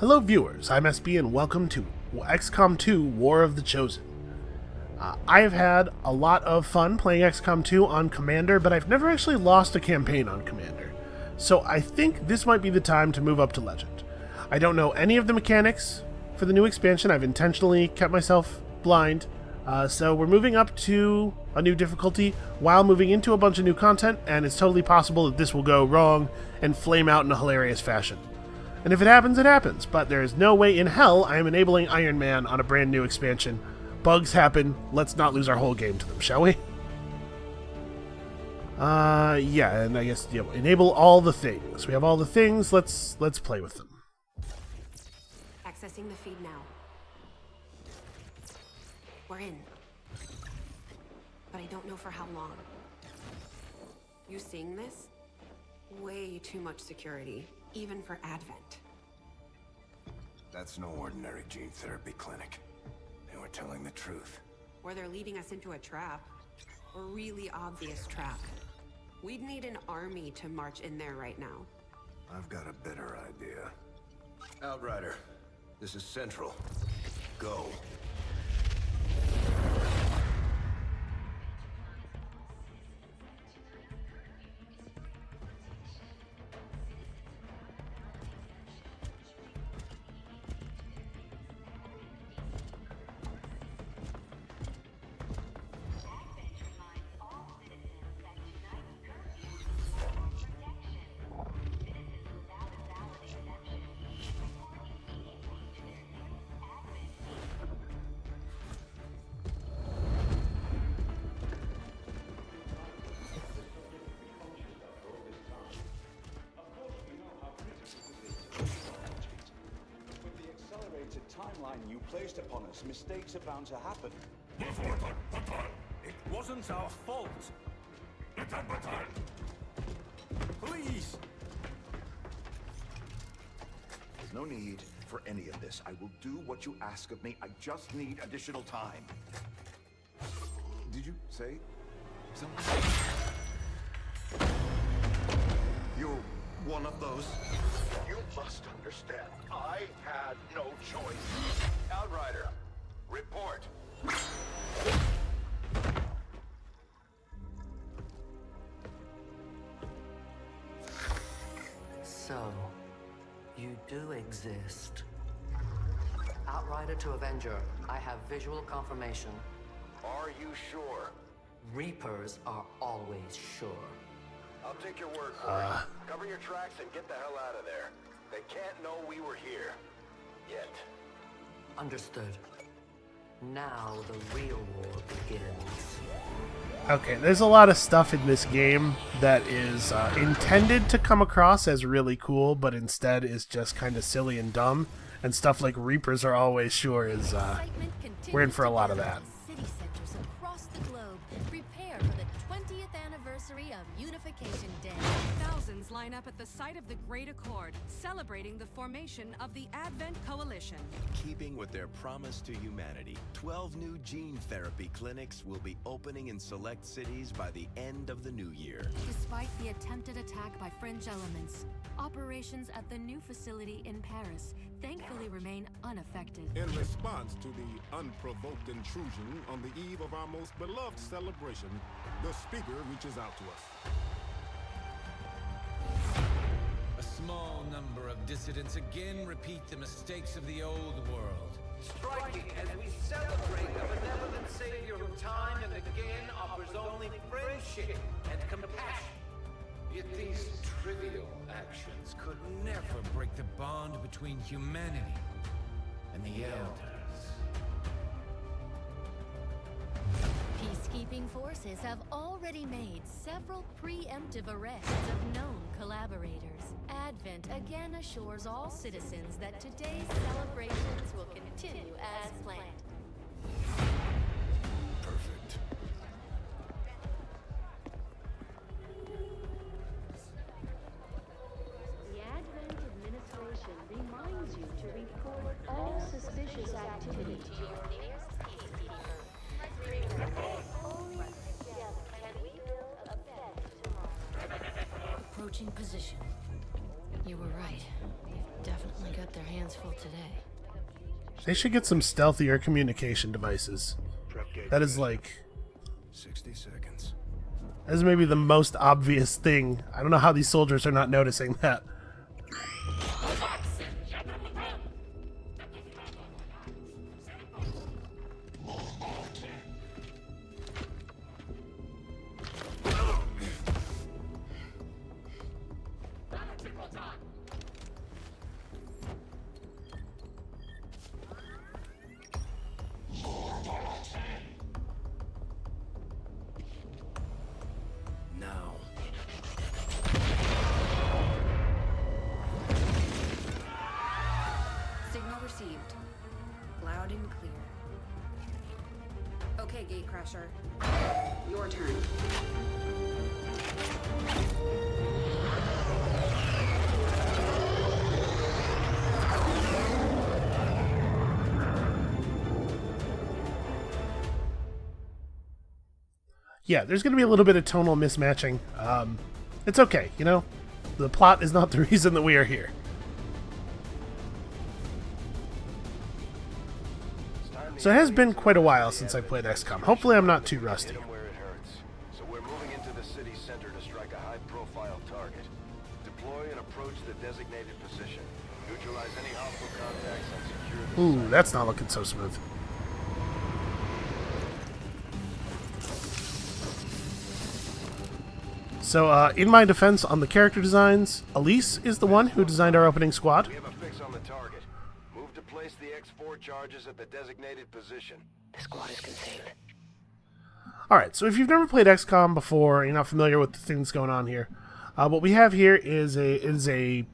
Hello viewers, I'm SB and welcome to XCOM 2 War of the Chosen. I have had a lot of fun playing XCOM 2 on Commander, but I've never actually lost a campaign on Commander. So I think this might be the time to move up to Legend. I don't know any of the mechanics for the new expansion. I've intentionally kept myself blind. So we're moving up to a new difficulty while moving into a bunch of new content, and it's totally possible that this will go wrong and flame out in a hilarious fashion. And if it happens, it happens, but there is no way in hell I am enabling Iron Man on a brand new expansion. Bugs happen, let's not lose our whole game to them, shall we? Yeah, and I guess, enable all the things. We have all the things, let's play with them. Accessing the feed now. We're in. But I don't know for how long. You seeing this? Way too much security, even for Advent. That's no ordinary gene therapy clinic. They were telling the truth. Or they're leading us into a trap. A really obvious trap. We'd need an army to march in there right now. I've got a better idea. Outrider, this is Central. Go. Timeline you placed upon us, mistakes are bound to happen. It wasn't our fault. Please! There's no need for any of this. I will do what you ask of me. I just need additional time. Did you say something? You're one of those? You must understand, I had no choice. Outrider, report. So, you do exist. Outrider to Avenger, I have visual confirmation. Are you sure? Reapers are always sure. I'll take your word for it. Cover your tracks and get the hell out of there. They can't know we were here. Yet. Understood. Now the real war begins. Okay, there's a lot of stuff in this game that is intended to come across as really cool, but instead is just kind of silly and dumb. And stuff like Reapers are always sure is, we're in for a lot of that. City centers across the globe prepare for the 20th anniversary of Unification Day. Thousands line up at the site of the Great Accord, celebrating the formation of the Advent Coalition. Keeping with their promise to humanity, 12 new gene therapy clinics will be opening in select cities by the end of the new year. Despite the attempted attack by fringe elements, operations at the new facility in Paris thankfully remain unaffected. In response to the unprovoked intrusion on the eve of our most beloved celebration, the speaker reaches out to us. A small number of dissidents again repeat the mistakes of the old world. Striking as we celebrate a benevolent savior who time and again offers only friendship and compassion. Yet these trivial actions could never break the bond between humanity and the Elders. Peacekeeping forces have already made several preemptive arrests of known collaborators. Advent again assures all citizens that today's celebrations will continue as planned. Perfect. The Advent administration reminds you to report all suspicious activity to your nearest peacekeeper. Only together can we build a better tomorrow. Approaching position. You were right. They've definitely got their hands full They should get some stealthier communication devices. That is like... 60 seconds. That is maybe the most obvious thing. I don't know how these soldiers are not noticing that. Now. Signal received. Loud and clear. Okay, Gatecrasher. Your turn. Yeah, there's going to be a little bit of tonal mismatching. It's okay, you know? The plot is not the reason that we are here. So it has been quite a while since I played XCOM. Hopefully I'm not too rusty. Where it hurts. So we're moving into the city center to strike a high-profile target. Deploy and approach the designated position. Neutralize any hostile contacts and secure the Ooh, site. that's not looking so smooth. So, in my defense on the character designs, Elise is the one who designed our opening squad. We have a fix on the target. Move to place the X4 charges at the designated position. The squad is concealed. Alright, so if you've never played XCOM before, you're not familiar with the things going on here, what we have here is a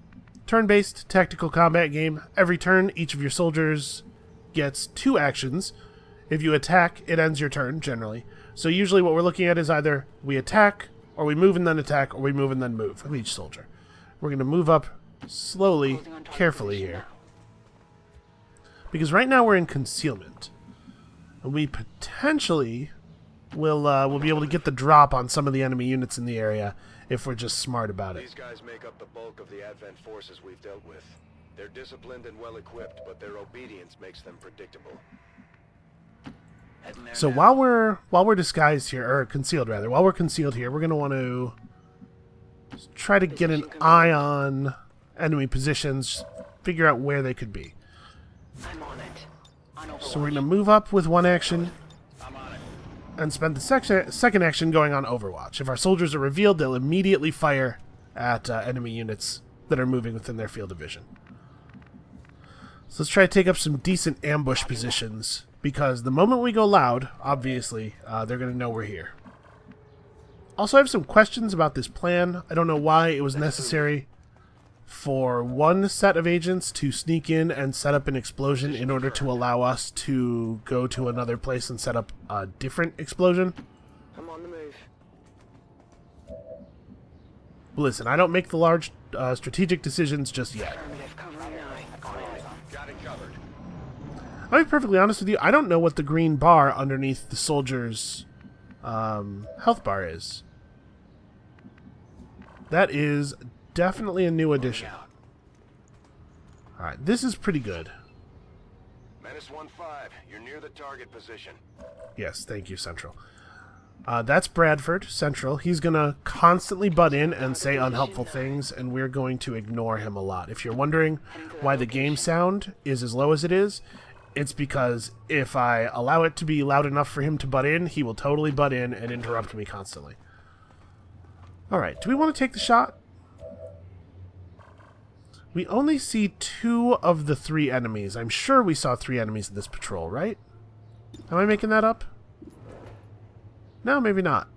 turn-based tactical combat game. Every turn, each of your soldiers gets 2 actions. If you attack, it ends your turn, generally. So usually what we're looking at is either we attack, or we move and then attack, or we move and then move with each soldier. We're going to move up slowly, carefully here. Because right now we're in concealment. And we potentially will be able to get the drop on some of the enemy units in the area if we're just smart about it. These guys make up the bulk of the Advent forces we've dealt with. They're disciplined and well-equipped, but their obedience makes them predictable. So while we're disguised here, or concealed rather, while we're concealed here, we're going to want to try to get an eye on enemy positions, figure out where they could be. I'm on it. So we're going to move up with 1 action and spend the second action going on Overwatch. If our soldiers are revealed, they'll immediately fire at enemy units that are moving within their field of vision. So let's try to take up some decent ambush positions, because the moment we go loud, obviously, they're going to know we're here. Also, I have some questions about this plan. I don't know why it was necessary for one set of agents to sneak in and set up an explosion in order to allow us to go to another place and set up a different explosion. I'm on the move. Listen, I don't make the large strategic decisions just yet. Got it covered. I'll be perfectly honest with you, I don't know what the green bar underneath the soldier's health bar is. That is definitely a new addition. Alright, this is pretty good. Menace 1-5, you're near the target position. Yes, thank you, Central. That's Bradford, Central. He's going to constantly butt in and say unhelpful things, and we're going to ignore him a lot. If you're wondering why the game sound is as low as it is, it's because if I allow it to be loud enough for him to butt in, he will totally butt in and interrupt me constantly. Alright, do we want to take the shot? We only see 2 of the 3 enemies. I'm sure we saw 3 enemies in this patrol, right? Am I making that up? No, maybe not.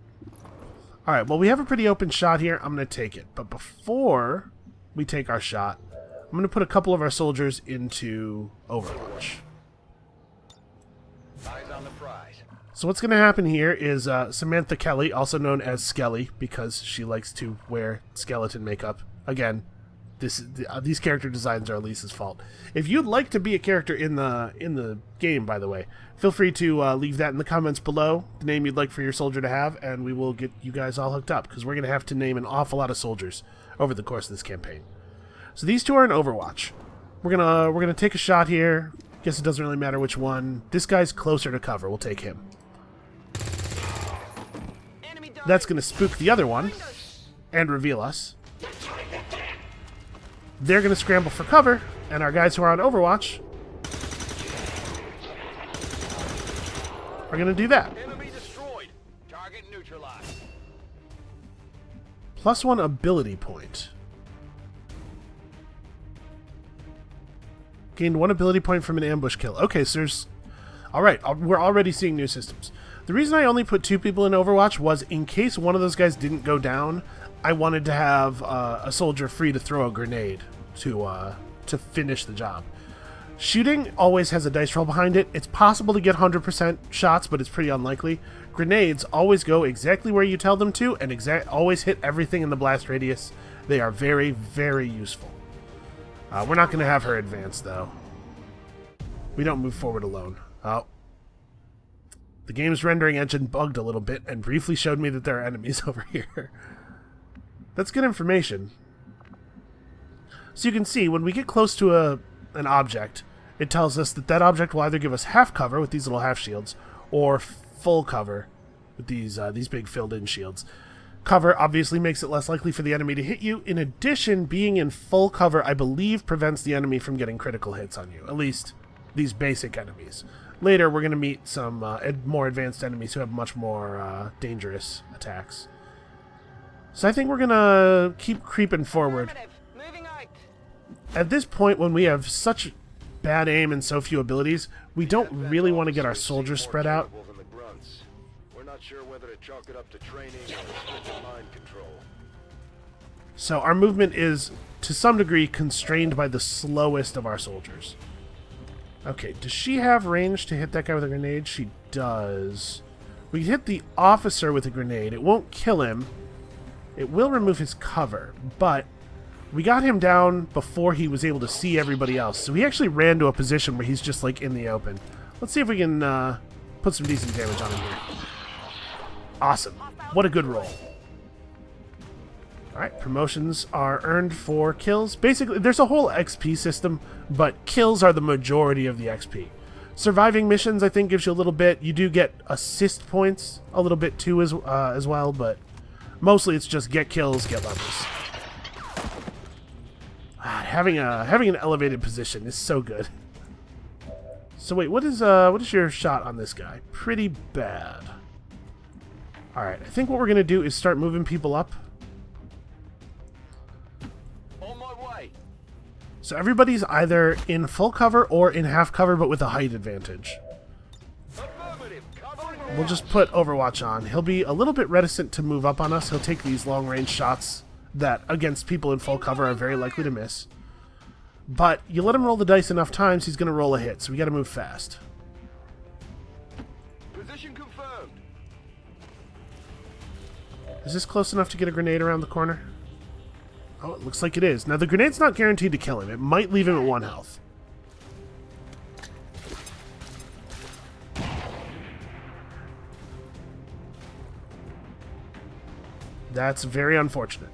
Alright, well, we have a pretty open shot here. I'm going to take it. But before we take our shot, I'm going to put a couple of our soldiers into Overwatch. Eyes on the prize. So what's going to happen here is Samantha Kelly, also known as Skelly, because she likes to wear skeleton makeup. Again, these character designs are Elise's fault. If you'd like to be a character in the game, by the way, feel free to leave that in the comments below, the name you'd like for your soldier to have, and we will get you guys all hooked up, because we're going to have to name an awful lot of soldiers over the course of this campaign. So these 2 are in Overwatch. We're gonna take a shot here, Guess it doesn't really matter which one. This guy's closer to cover. We'll take him. That's going to spook the other one and reveal us. They're going to scramble for cover, and our guys who are on Overwatch are going to do that. Enemy destroyed. Target neutralized. +1 ability point. Gained 1 ability point from an ambush kill. Okay, so there's... Alright, we're already seeing new systems. The reason I only put 2 people in Overwatch was in case one of those guys didn't go down, I wanted to have a soldier free to throw a grenade to finish the job. Shooting always has a dice roll behind it. It's possible to get 100% shots, but it's pretty unlikely. Grenades always go exactly where you tell them to, and always hit everything in the blast radius. They are very, very useful. We're not going to have her advance, though. We don't move forward alone. Oh. The game's rendering engine bugged a little bit and briefly showed me that there are enemies over here. That's good information. So you can see, when we get close to an object, it tells us that that object will either give us half cover with these little half shields, or full cover with these big filled-in shields. Cover obviously makes it less likely for the enemy to hit you. In addition, being in full cover, I believe, prevents the enemy from getting critical hits on you. At least these basic enemies. Later, we're going to meet some more advanced enemies who have much more dangerous attacks. So I think we're going to keep creeping forward. At this point, when we have such bad aim and so few abilities, we don't really want to get our soldiers spread out. We're not sure whether to chalk it up to training or restricted mind control. So our movement is, to some degree, constrained by the slowest of our soldiers. Okay, does she have range to hit that guy with a grenade? She does. We can hit the officer with a grenade. It won't kill him. It will remove his cover, but we got him down before he was able to see everybody else. So he actually ran to a position where he's just like in the open. Let's see if we can put some decent damage on him here. Awesome. What a good roll. Alright, promotions are earned for kills. Basically, there's a whole XP system, but kills are the majority of the XP. Surviving missions, I think, gives you a little bit. You do get assist points a little bit too as well, but mostly it's just get kills, get levels. Having an elevated position is so good. So wait, what is your shot on this guy? Pretty bad. Alright, I think what we're gonna do is start moving people up. On my way. So everybody's either in full cover or in half cover, but with a height advantage. We'll just put Overwatch on. He'll be a little bit reticent to move up on us. He'll take these long-range shots that, against people in full cover, are very likely to miss. But you let him roll the dice enough times, he's going to roll a hit, so we got to move fast. Position confirmed. Is this close enough to get a grenade around the corner? Oh, it looks like it is. Now, the grenade's not guaranteed to kill him. It might leave him at 1 health. That's very unfortunate.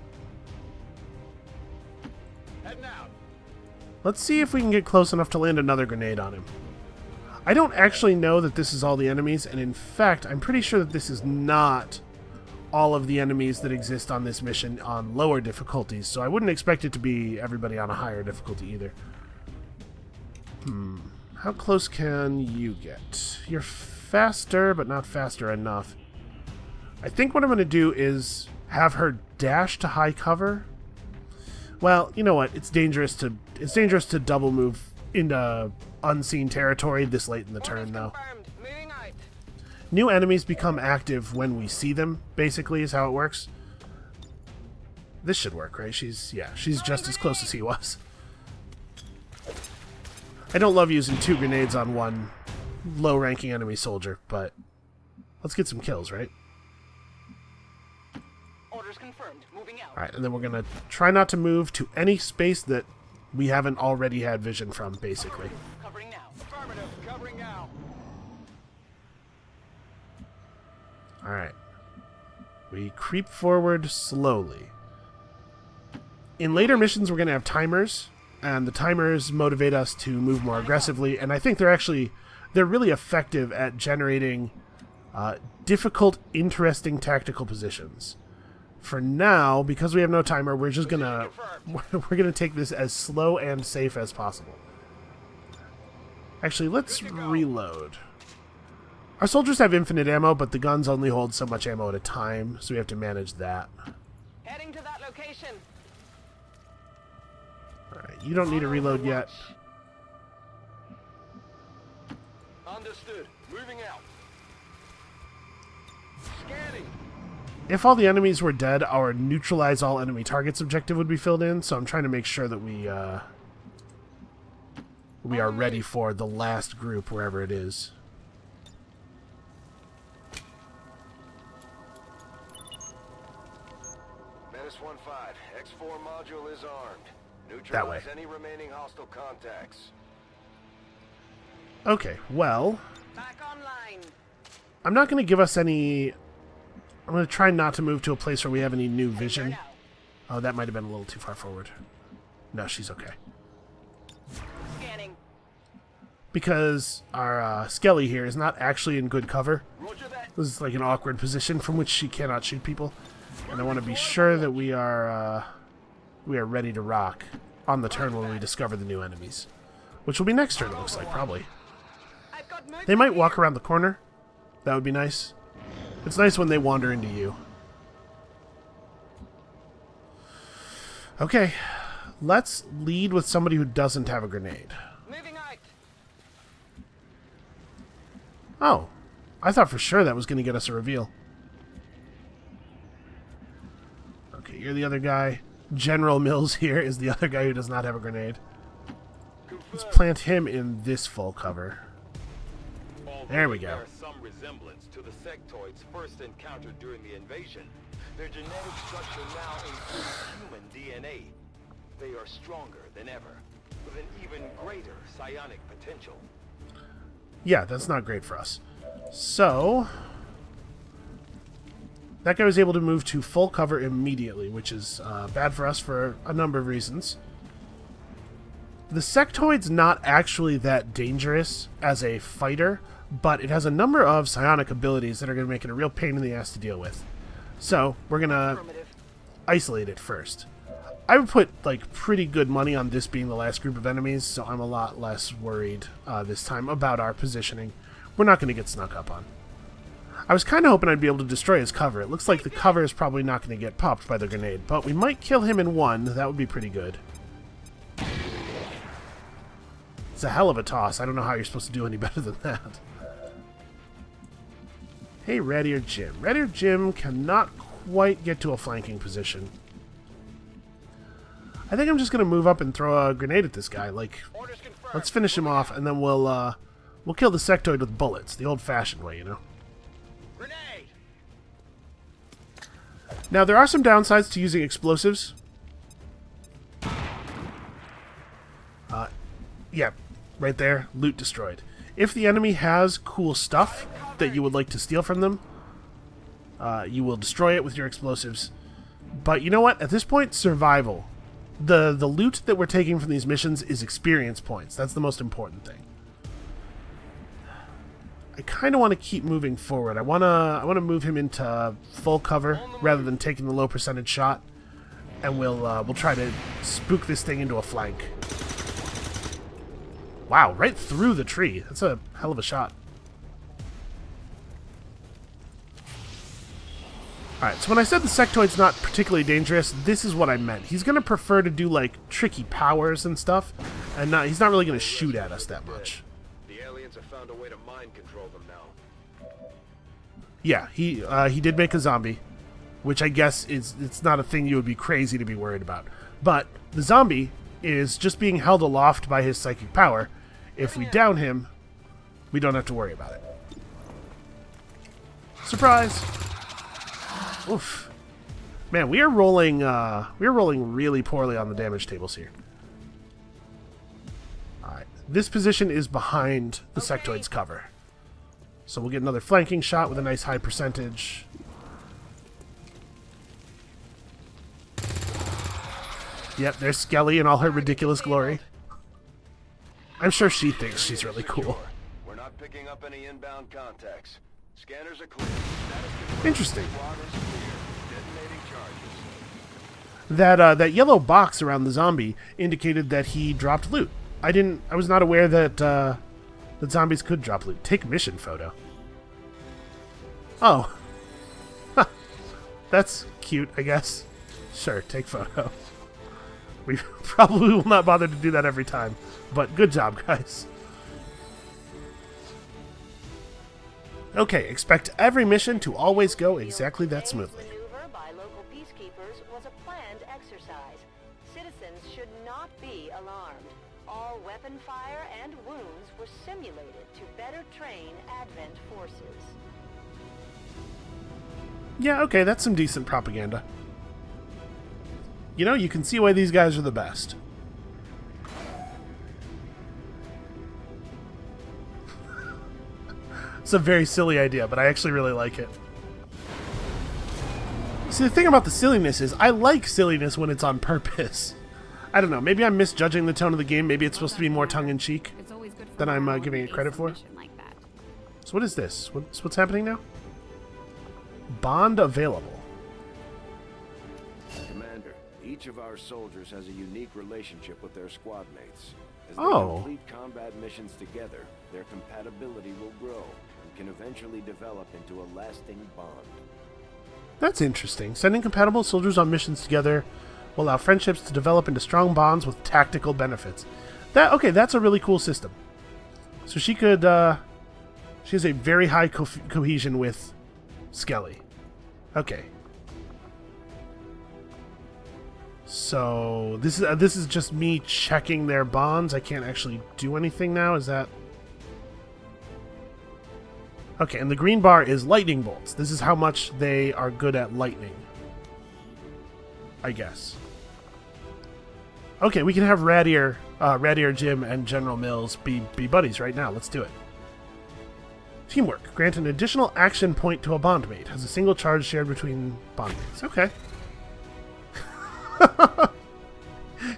Let's see if we can get close enough to land another grenade on him. I don't actually know that this is all the enemies, and in fact, I'm pretty sure that this is not all of the enemies that exist on this mission on lower difficulties, so I wouldn't expect it to be everybody on a higher difficulty either. How close can you get? You're faster, but not faster enough. I think what I'm going to do is have her dash to high cover. Well, you know what? It's dangerous to double move into unseen territory this late in the turn, though. New enemies become active when we see them, basically, is how it works. This should work, right? She's just as close as he was. I don't love using 2 grenades on one low-ranking enemy soldier, but let's get some kills, right? Orders confirmed. Moving out. Alright, and then we're going to try not to move to any space that we haven't already had vision from, basically. Covering now. Affirmative. Covering now. Alright. We creep forward slowly. In later missions, we're going to have timers, and the timers motivate us to move more aggressively, and I think they're really effective at generating difficult, interesting tactical positions. For now, because we have no timer, we're gonna take this as slow and safe as possible. Actually, let's reload. Our soldiers have infinite ammo, but the guns only hold so much ammo at a time, so we have to manage that. Heading to that location. Alright, you don't need to reload yet. Understood. Moving out. Scanning. If all the enemies were dead, our neutralize all enemy targets objective would be filled in, so I'm trying to make sure that we are ready for the last group, wherever it is. Menace 1-5. X4 module is armed. Neutralize That way. any remaining hostile contacts. Okay, well, Back online. I'm not going to give us any... I'm going to try not to move to a place where we have any new vision. Oh, that might have been a little too far forward. No, she's okay. Scanning. Because our Skelly here is not actually in good cover. This is like an awkward position from which she cannot shoot people. And I want to be sure that we are ready to rock on the turn when we discover the new enemies. Which will be next turn, it looks like, probably. They might walk around the corner. That would be nice. It's nice when they wander into you. Okay, let's lead with somebody who doesn't have a grenade. Moving out. Oh, I thought for sure that was going to get us a reveal. Okay, you're the other guy. General Mills here is the other guy who does not have a grenade. Let's plant him in this full cover. There we go. There some resemblance to the sectoids first encountered during the invasion. Their genetic structure now includes human DNA. They are stronger than ever, with an even greater psionic potential. Yeah, that's not great for us. So, that guy was able to move to full cover immediately, which is bad for us for a number of reasons. The sectoid's not actually that dangerous as a fighter, but it has a number of psionic abilities that are going to make it a real pain in the ass to deal with. So, we're going to isolate it first. I would put, like, pretty good money on this being the last group of enemies, so I'm a lot less worried this time about our positioning. We're not going to get snuck up on. I was kind of hoping I'd be able to destroy his cover. It looks like the cover is probably not going to get popped by the grenade, but we might kill him in one. That would be pretty good. It's a hell of a toss. I don't know how you're supposed to do any better than that. Hey, Red-Ear Jim. Red-Ear Jim cannot quite get to a flanking position. I think I'm just going to move up and throw a grenade at this guy. Like, let's finish him off, and then we'll kill the sectoid with bullets. The old-fashioned way, you know? Grenade. Now, there are some downsides to using explosives. Yeah, right there. Loot destroyed. If the enemy has cool stuff that you would like to steal from them, you will destroy it with your explosives. But you know what? At this point, survival. The loot that we're taking from these missions is experience points. That's the most important thing. I kind of want to keep moving forward. I want to move him into full cover rather than taking the low percentage shot, and we'll try to spook this thing into a flank. Wow, right through the tree. That's a hell of a shot. Alright, so when I said the sectoid's not particularly dangerous, this is what I meant. He's going to prefer to do, like, tricky powers and stuff, and he's not really going to shoot at us that much. The aliens have found a way to mind control them now. Yeah, he did make a zombie, which I guess it's not a thing you would be crazy to be worried about. But the zombie is just being held aloft by his psychic power. If we down him, we don't have to worry about it. Surprise! Oof. Man, we are rolling really poorly on the damage tables here. Alright. This position is behind the sectoid's cover. So we'll get another flanking shot with a nice high percentage. Yep, there's Skelly in all her ridiculous glory. I'm sure she thinks she's really cool. We're not picking up any inbound contacts. Scanners are clear. Interesting. Squad is clear. Detonating charges. That yellow box around the zombie indicated that he dropped loot. I was not aware that that zombies could drop loot. Take mission photo. Oh. Huh. That's cute, I guess. Sure, take photo. We probably will not bother to do that every time, but good job, guys. Okay, expect every mission to always go exactly that smoothly. Maneuver by local peacekeepers was a planned exercise. Citizens should not be alarmed. All weapon fire and wounds were simulated to better train Advent forces. Yeah, okay, that's some decent propaganda. You know, you can see why these guys are the best. It's a very silly idea, but I actually really like it. See, the thing about the silliness is, I like silliness when it's on purpose. I don't know, maybe I'm misjudging the tone of the game. Maybe it's supposed to be more tongue-in-cheek than I'm giving it credit for. So what is this? What's happening now? Bond available. Commander, each of our soldiers has a unique relationship with their squad mates. As they complete combat missions together, their compatibility will grow and can eventually develop into a lasting bond. That's interesting. Sending compatible soldiers on missions together will allow friendships to develop into strong bonds with tactical benefits. Okay, that's a really cool system. So she could, she has a very high cohesion with Skelly. Okay. So this is just me checking their bonds. I can't actually do anything now. Is that okay? And the green bar is lightning bolts. This is how much they are good at lightning, I guess. Okay, we can have Radier Jim and General Mills be buddies right now. Let's do it. Teamwork. Grant an additional action point to a bondmate. Has a single charge shared between bondmates. Okay.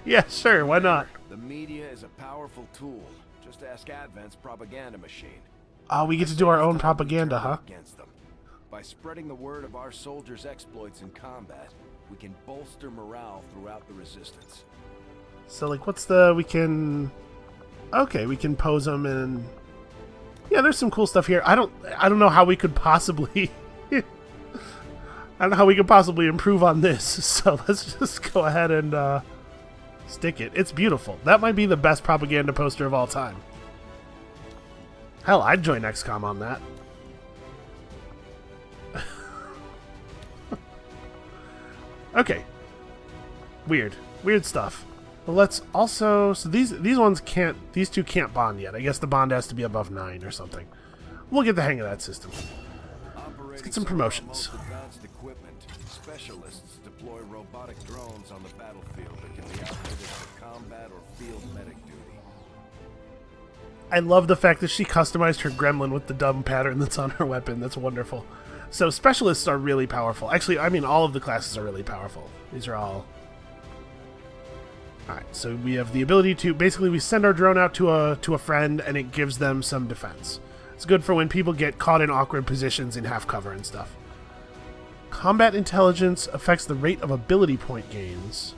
Yeah, sure, why not? The media is a powerful tool. Just ask Advent's propaganda machine. Oh, we get to do our own propaganda, huh? Against them. By spreading the word of our soldiers' exploits in combat, we can bolster morale throughout the resistance. So, like, we can pose them and yeah, there's some cool stuff here. I don't know how we could possibly I don't know how we could possibly improve on this. So let's just go ahead and stick it. It's beautiful. That might be the best propaganda poster of all time. Hell, I'd join XCOM on that. Okay. Weird stuff. Well, let's also... So these ones can't... These two can't bond yet. I guess the bond has to be above 9 or something. We'll get the hang of that system. Let's get some promotions. Advanced equipment. Specialists deploy robotic drones on the battlefield that can be outfitted for combat or field medic duty. I love the fact that she customized her gremlin with the dumb pattern that's on her weapon. That's wonderful. So specialists are really powerful. Actually, I mean, all of the classes are really powerful. These are all... Alright, so we have the ability to... Basically, we send our drone out to a friend, and it gives them some defense. It's good for when people get caught in awkward positions in half cover and stuff. Combat intelligence affects the rate of ability point gains.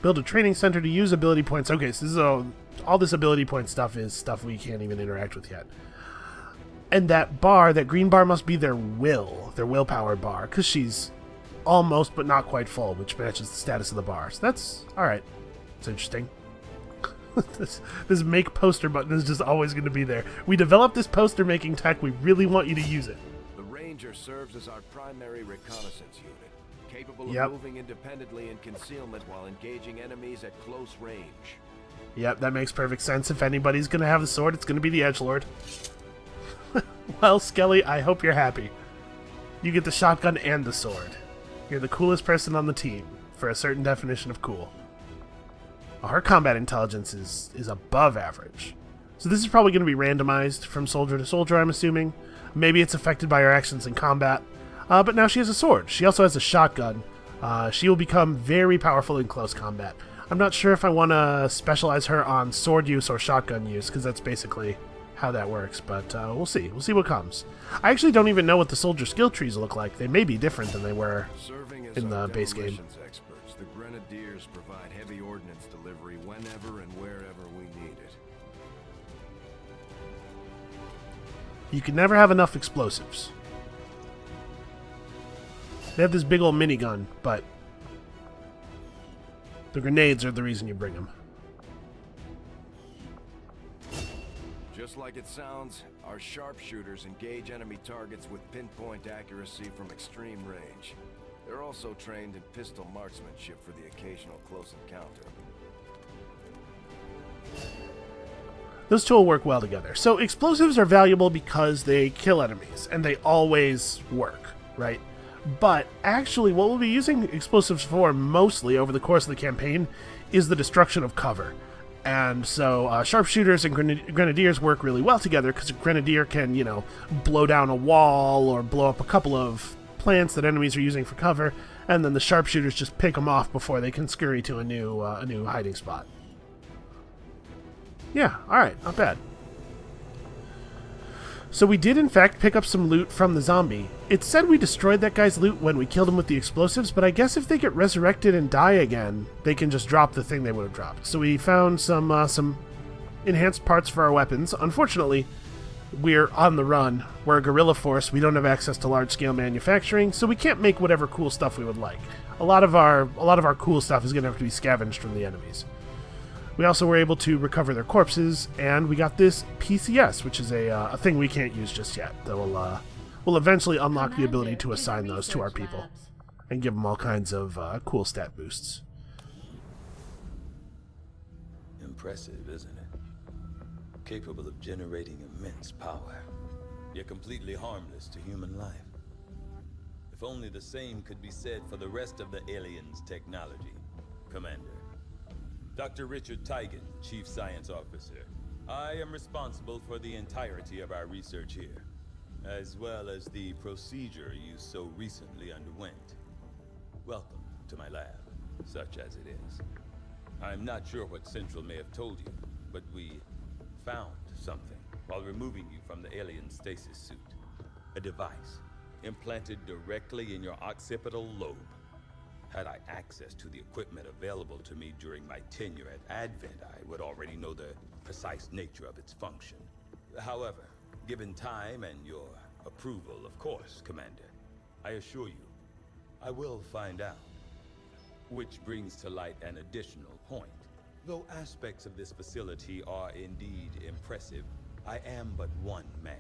Build a training center to use ability points. Okay, so this is all this ability point stuff is stuff we can't even interact with yet. And that bar, that green bar, must be their willpower bar, because she's almost but not quite full, which matches the status of the bar. So that's alright. It's interesting. This make poster button is just always going to be there. We developed this poster making tech. We really want you to use it. The Ranger serves as our primary reconnaissance unit, capable of moving independently in concealment while engaging enemies at close range. Yep, that makes perfect sense. If anybody's going to have the sword, it's going to be the edgelord. Well, Skelly, I hope you're happy. You get the shotgun and the sword. You're the coolest person on the team, for a certain definition of cool. Well, her combat intelligence is above average. So this is probably going to be randomized from soldier to soldier, I'm assuming. Maybe it's affected by her actions in combat. But now she has a sword. She also has a shotgun. She will become very powerful in close combat. I'm not sure if I want to specialize her on sword use or shotgun use, because that's basically how that works, but we'll see. We'll see what comes. I actually don't even know what the soldier skill trees look like. They may be different than they were in the base game. Experts, the Grenadiers provide heavy ordnance delivery whenever and wherever we need it. You can never have enough explosives. They have this big old minigun, but the grenades are the reason you bring them. Just like it sounds, our sharpshooters engage enemy targets with pinpoint accuracy from extreme range. They're also trained in pistol marksmanship for the occasional close encounter. Those two will work well together. So explosives are valuable because they kill enemies, and they always work, right? But actually, what we'll be using explosives for mostly over the course of the campaign is the destruction of cover. And so sharpshooters and grenadiers work really well together because a grenadier can, you know, blow down a wall or blow up a couple of plants that enemies are using for cover, and then the sharpshooters just pick them off before they can scurry to a new hiding spot. Yeah, alright, not bad. So we did in fact pick up some loot from the zombie. It said we destroyed that guy's loot when we killed him with the explosives, but I guess if they get resurrected and die again, they can just drop the thing they would have dropped. So we found some enhanced parts for our weapons. Unfortunately, we're on the run. We're a guerrilla force. We don't have access to large-scale manufacturing, so we can't make whatever cool stuff we would like. A lot of our cool stuff is going to have to be scavenged from the enemies. We also were able to recover their corpses, and we got this PCS, which is a thing we can't use just yet. That will eventually unlock the ability to assign those to our people and give them all kinds of cool stat boosts. Impressive, isn't it? Capable of generating immense power, yet completely harmless to human life. If only the same could be said for the rest of the aliens' technology, Commander. Dr. Richard Tigan, Chief Science Officer. I am responsible for the entirety of our research here, as well as the procedure you so recently underwent. Welcome to my lab, such as it is. I'm not sure what Central may have told you, but we found something while removing you from the alien stasis suit. A device implanted directly in your occipital lobe. Had I access to the equipment available to me during my tenure at Advent, I would already know the precise nature of its function. However, given time and your approval, of course, Commander, I assure you, I will find out. Which brings to light an additional point. Though aspects of this facility are indeed impressive, I am but one man.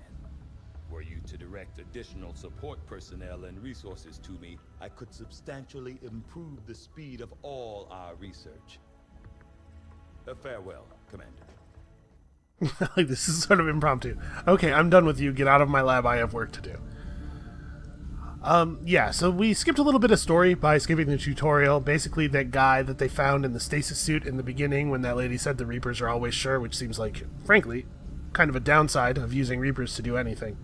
Were you to direct additional support personnel and resources to me, I could substantially improve the speed of all our research. Farewell, Commander. Like, this is sort of impromptu. Okay, I'm done with you. Get out of my lab. I have work to do. Yeah, so we skipped a little bit of story by skipping the tutorial. Basically, that guy that they found in the stasis suit in the beginning when that lady said the Reapers are always sure, which seems like, frankly, kind of a downside of using Reapers to do anything.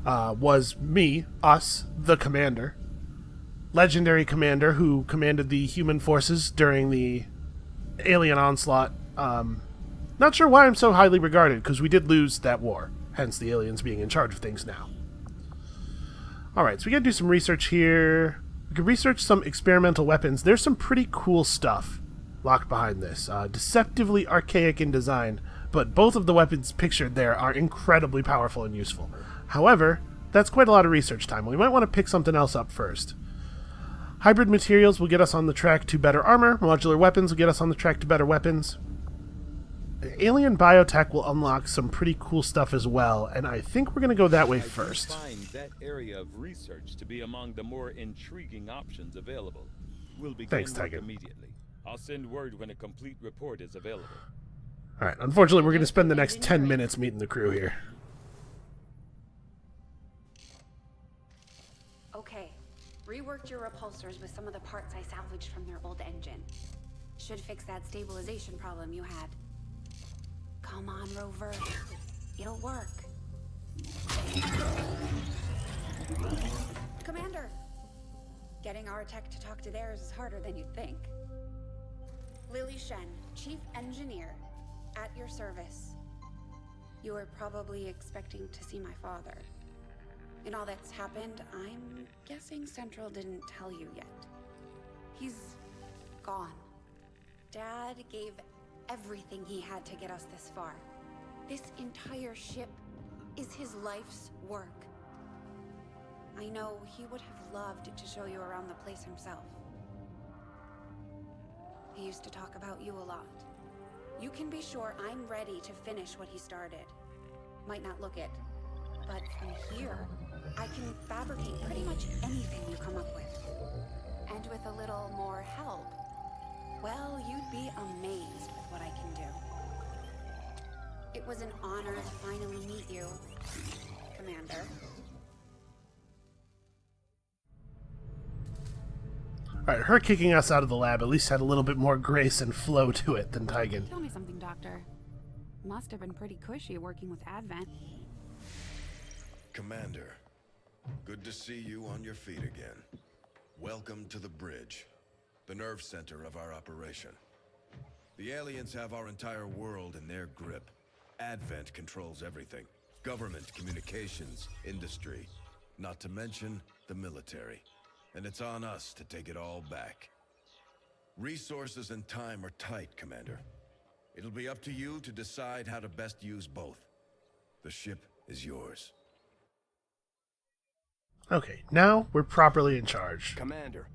Was me, us, the commander. Legendary commander who commanded the human forces during the alien onslaught. Not sure why I'm so highly regarded, because we did lose that war, hence the aliens being in charge of things now. Alright, so we gotta do some research here. We can research some experimental weapons. There's some pretty cool stuff locked behind this. Deceptively archaic in design, but both of the weapons pictured there are incredibly powerful and useful. However, that's quite a lot of research time. We might want to pick something else up first. Hybrid materials will get us on the track to better armor. Modular weapons will get us on the track to better weapons. Alien biotech will unlock some pretty cool stuff as well, and I think we're going to go that way first. I find that area of research to be among the more intriguing options available. We'll begin work immediately. I'll send word when a complete report is available. Alright, unfortunately we're going to spend the next 10 minutes meeting the crew here. Okay, reworked your repulsors with some of the parts I salvaged from their old engine. Should fix that stabilization problem you had. Come on, Rover. It'll work. Commander! Getting our tech to talk to theirs is harder than you'd think. Lily Shen, Chief Engineer, at your service. You were probably expecting to see my father. In all that's happened, I'm guessing Central didn't tell you yet. He's gone. Dad gave everything he had to get us this far. This entire ship is his life's work. I know he would have loved to show you around the place himself. He used to talk about you a lot. You can be sure I'm ready to finish what he started. Might not look it, but from here, I can fabricate pretty much anything you come up with. And with a little more help, well, you'd be amazed with what I can do. It was an honor to finally meet you, Commander. Alright, her kicking us out of the lab at least had a little bit more grace and flow to it than Tygan. Tell me something, Doctor. Must have been pretty cushy working with Advent. Commander, good to see you on your feet again. Welcome to the bridge, the nerve center of our operation. The aliens have our entire world in their grip. Advent controls everything. Government, communications, industry, not to mention the military. And it's on us to take it all back. Resources and time are tight, Commander. It'll be up to you to decide how to best use both. The ship is yours. Okay, now we're properly in charge. Commander,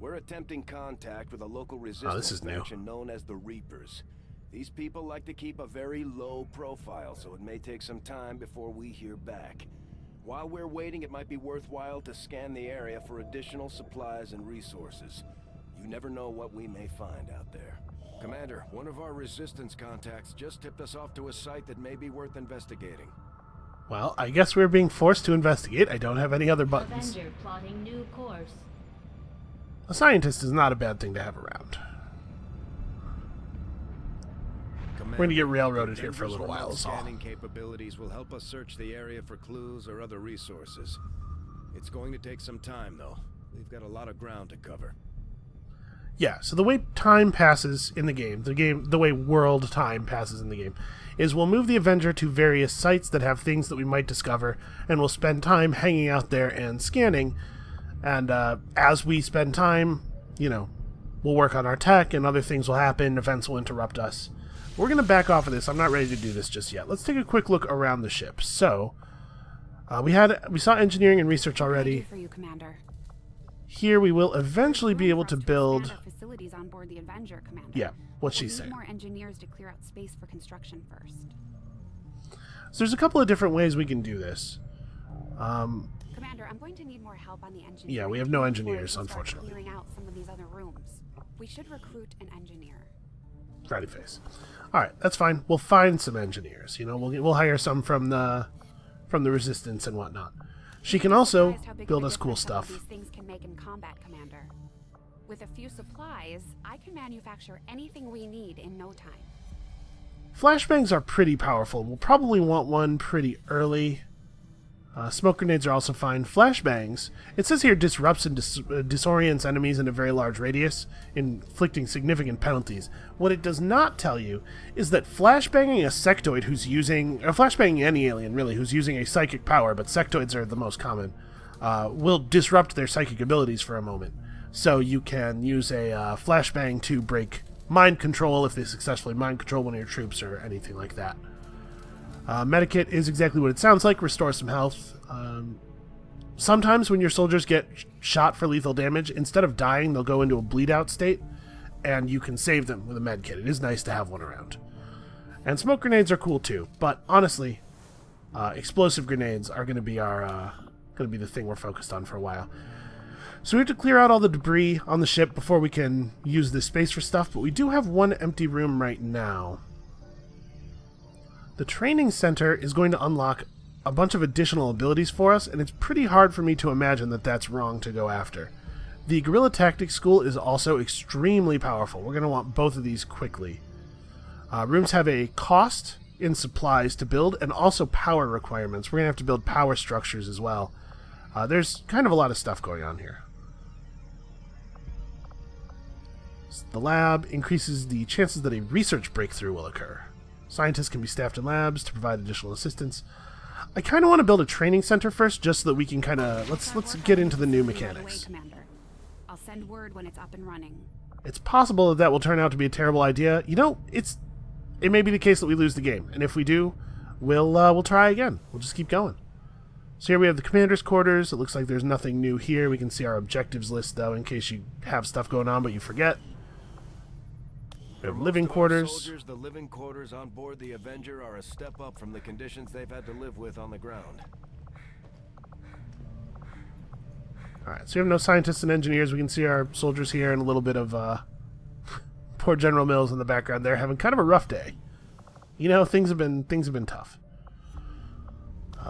we're attempting contact with a local resistance faction known as the Reapers. These people like to keep a very low profile, so it may take some time before we hear back. While we're waiting, it might be worthwhile to scan the area for additional supplies and resources. You never know what we may find out there. Commander, one of our resistance contacts just tipped us off to a site that may be worth investigating. Well, I guess we're being forced to investigate. I don't have any other buttons. Avenger plotting new course. A scientist is not a bad thing to have around. We're going to get railroaded here for a little while, is all. Scanning capabilities will help us search the area for clues or other resources. It's going to take some time, though. We've got a lot of ground to cover. Yeah, so the way time passes in the game, the way world time passes in the game, is we'll move the Avenger to various sites that have things that we might discover, and we'll spend time hanging out there and scanning. And as we spend time, we'll work on our tech, and other things will happen, events will interrupt us. We're going to back off of this. I'm not ready to do this just yet. Let's take a quick look around the ship. So, we saw engineering and research already. For you, Commander. Here we will eventually be able to build facilities on board the Avenger, Commander. Yeah, what she's saying. More engineers to clear out space for construction first. So there's a couple of different ways we can do this. Commander, I'm going to need more help on the engineers. Yeah, we have no engineers, unfortunately. Clearing out some of these other rooms. We should recruit an engineer. Frowny face. All right, that's fine. We'll find some engineers. We'll hire some from the resistance and whatnot. She can also build us cool stuff. These things can make in combat, Commander. With a few supplies, I can manufacture anything we need in no time. Flashbangs are pretty powerful. We'll probably want one pretty early. Smoke grenades are also fine. Flashbangs, it says here, disrupts and disorients enemies in a very large radius, inflicting significant penalties. What it does not tell you is that flashbanging a sectoid who's using, or flashbanging any alien really, who's using a psychic power, but sectoids are the most common, will disrupt their psychic abilities for a moment. So you can use a flashbang to break mind control if they successfully mind control one of your troops or anything like that. Medikit is exactly what it sounds like, restore some health. Sometimes when your soldiers get shot for lethal damage, instead of dying, they'll go into a bleed out state, and you can save them with a medkit. It is nice to have one around. And smoke grenades are cool too, but honestly, explosive grenades are going to be the thing we're focused on for a while. So we have to clear out all the debris on the ship before we can use this space for stuff, but we do have one empty room right now. The training center is going to unlock a bunch of additional abilities for us, and it's pretty hard for me to imagine that that's wrong to go after. The Guerrilla Tactics School is also extremely powerful. We're going to want both of these quickly. Rooms have a cost in supplies to build and also power requirements. We're going to have to build power structures as well. There's kind of a lot of stuff going on here. The lab increases the chances that a research breakthrough will occur. Scientists can be staffed in labs to provide additional assistance. I kind of want to build a training center first, just so that we can kind of let's get into the new mechanics. I'll send word when it's up and running. It's possible that will turn out to be a terrible idea. You know, it may be the case that we lose the game, and if we do, we'll try again. We'll just keep going. So here we have the commander's quarters. It looks like there's nothing new here. We can see our objectives list, though, in case you have stuff going on but you forget. We have living quarters. Soldiers, the living quarters on board the Avenger are a step up from the conditions they've had to live with on the ground. Alright, so we have no scientists and engineers. We can see our soldiers here and a little bit of poor General Mills in the background there, having kind of a rough day. You know, things have been tough.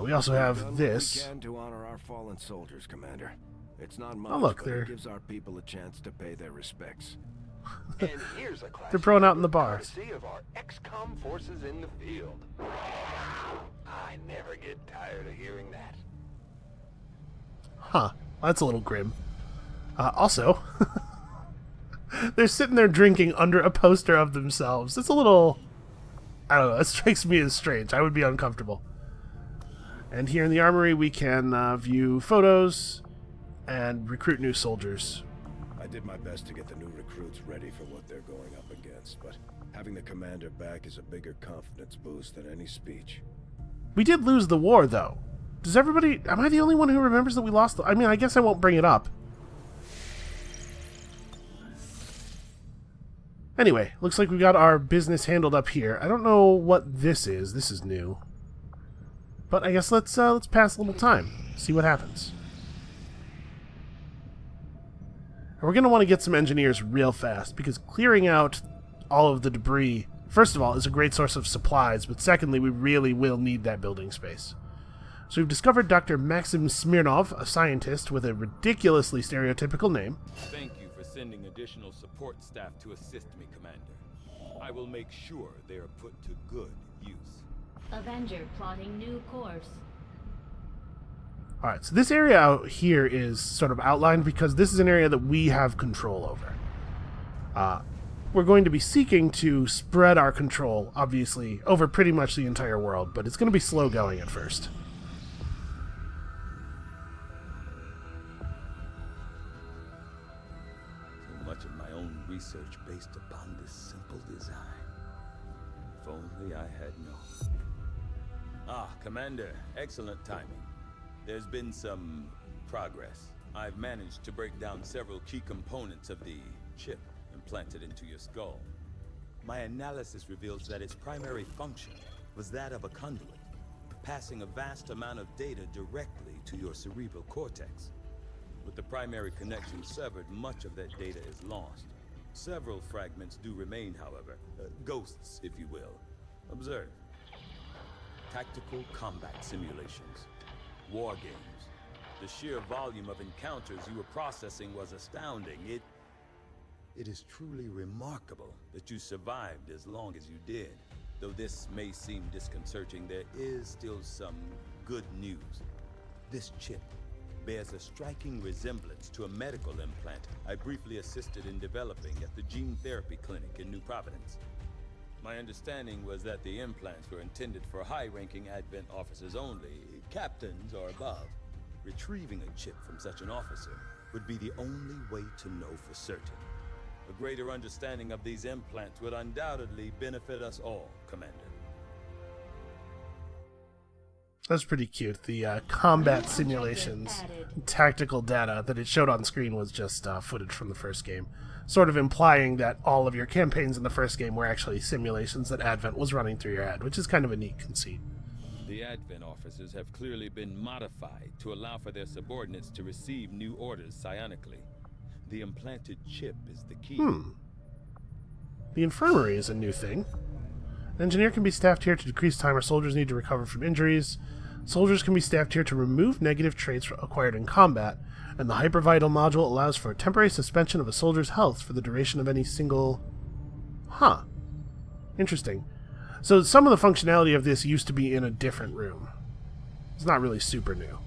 We also have this. We can to honor our fallen soldiers, Commander. It's not much, oh, look, but it gives our people a chance to pay their respects. And here's a class they're thrown out in the bars. of our XCOM forces in the field. I never get tired of hearing that. Huh. That's a little grim. Also, they're sitting there drinking under a poster of themselves. It's a little... I don't know. It strikes me as strange. I would be uncomfortable. And here in the armory, we can view photos and recruit new soldiers. I did my best to get the new recruits ready for what they're going up against, but having the commander back is a bigger confidence boost than any speech. We did lose the war, though. Does everybody... Am I the only one who remembers that we lost the... I mean, I guess I won't bring it up. Anyway, looks like we got our business handled up here. I don't know what this is. This is new. But I guess let's pass a little time. See what happens. And we're going to want to get some engineers real fast, because clearing out all of the debris, first of all, is a great source of supplies, but secondly, we really will need that building space. So we've discovered Dr. Maxim Smirnov, a scientist with a ridiculously stereotypical name. Thank you for sending additional support staff to assist me, Commander. I will make sure they are put to good use. Avenger plotting new course. Alright, so this area out here is sort of outlined because this is an area that we have control over. We're going to be seeking to spread our control, obviously, over pretty much the entire world, but it's going to be slow going at first. So much of my own research based upon this simple design. If only I had known. Ah, Commander, excellent timing. There's been some progress. I've managed to break down several key components of the chip implanted into your skull. My analysis reveals that its primary function was that of a conduit, passing a vast amount of data directly to your cerebral cortex. With the primary connection severed, much of that data is lost. Several fragments do remain, however. Ghosts, if you will. Observe. Tactical combat simulations. War games. The sheer volume of encounters you were processing was astounding. It is truly remarkable that you survived as long as you did. Though this may seem disconcerting, there is still some good news. This chip bears a striking resemblance to a medical implant I briefly assisted in developing at the gene therapy clinic in New Providence. My understanding was that the implants were intended for high-ranking Advent officers only, captains or above. Retrieving a chip from such an officer would be the only way to know for certain. A greater understanding of these implants would undoubtedly benefit us all, Commander. That's pretty cute. The combat simulations, tactical data that it showed on screen was just footage from the first game, sort of implying that all of your campaigns in the first game were actually simulations that Advent was running through your head, which is kind of a neat conceit. The Advent officers have clearly been modified to allow for their subordinates to receive new orders psionically. The implanted chip is the key. The infirmary is a new thing. An engineer can be staffed here to decrease time our soldiers need to recover from injuries. Soldiers can be staffed here to remove negative traits acquired in combat, and the hypervital module allows for a temporary suspension of a soldier's health for the duration of any single... Interesting. So some of the functionality of this used to be in a different room. It's not really super new.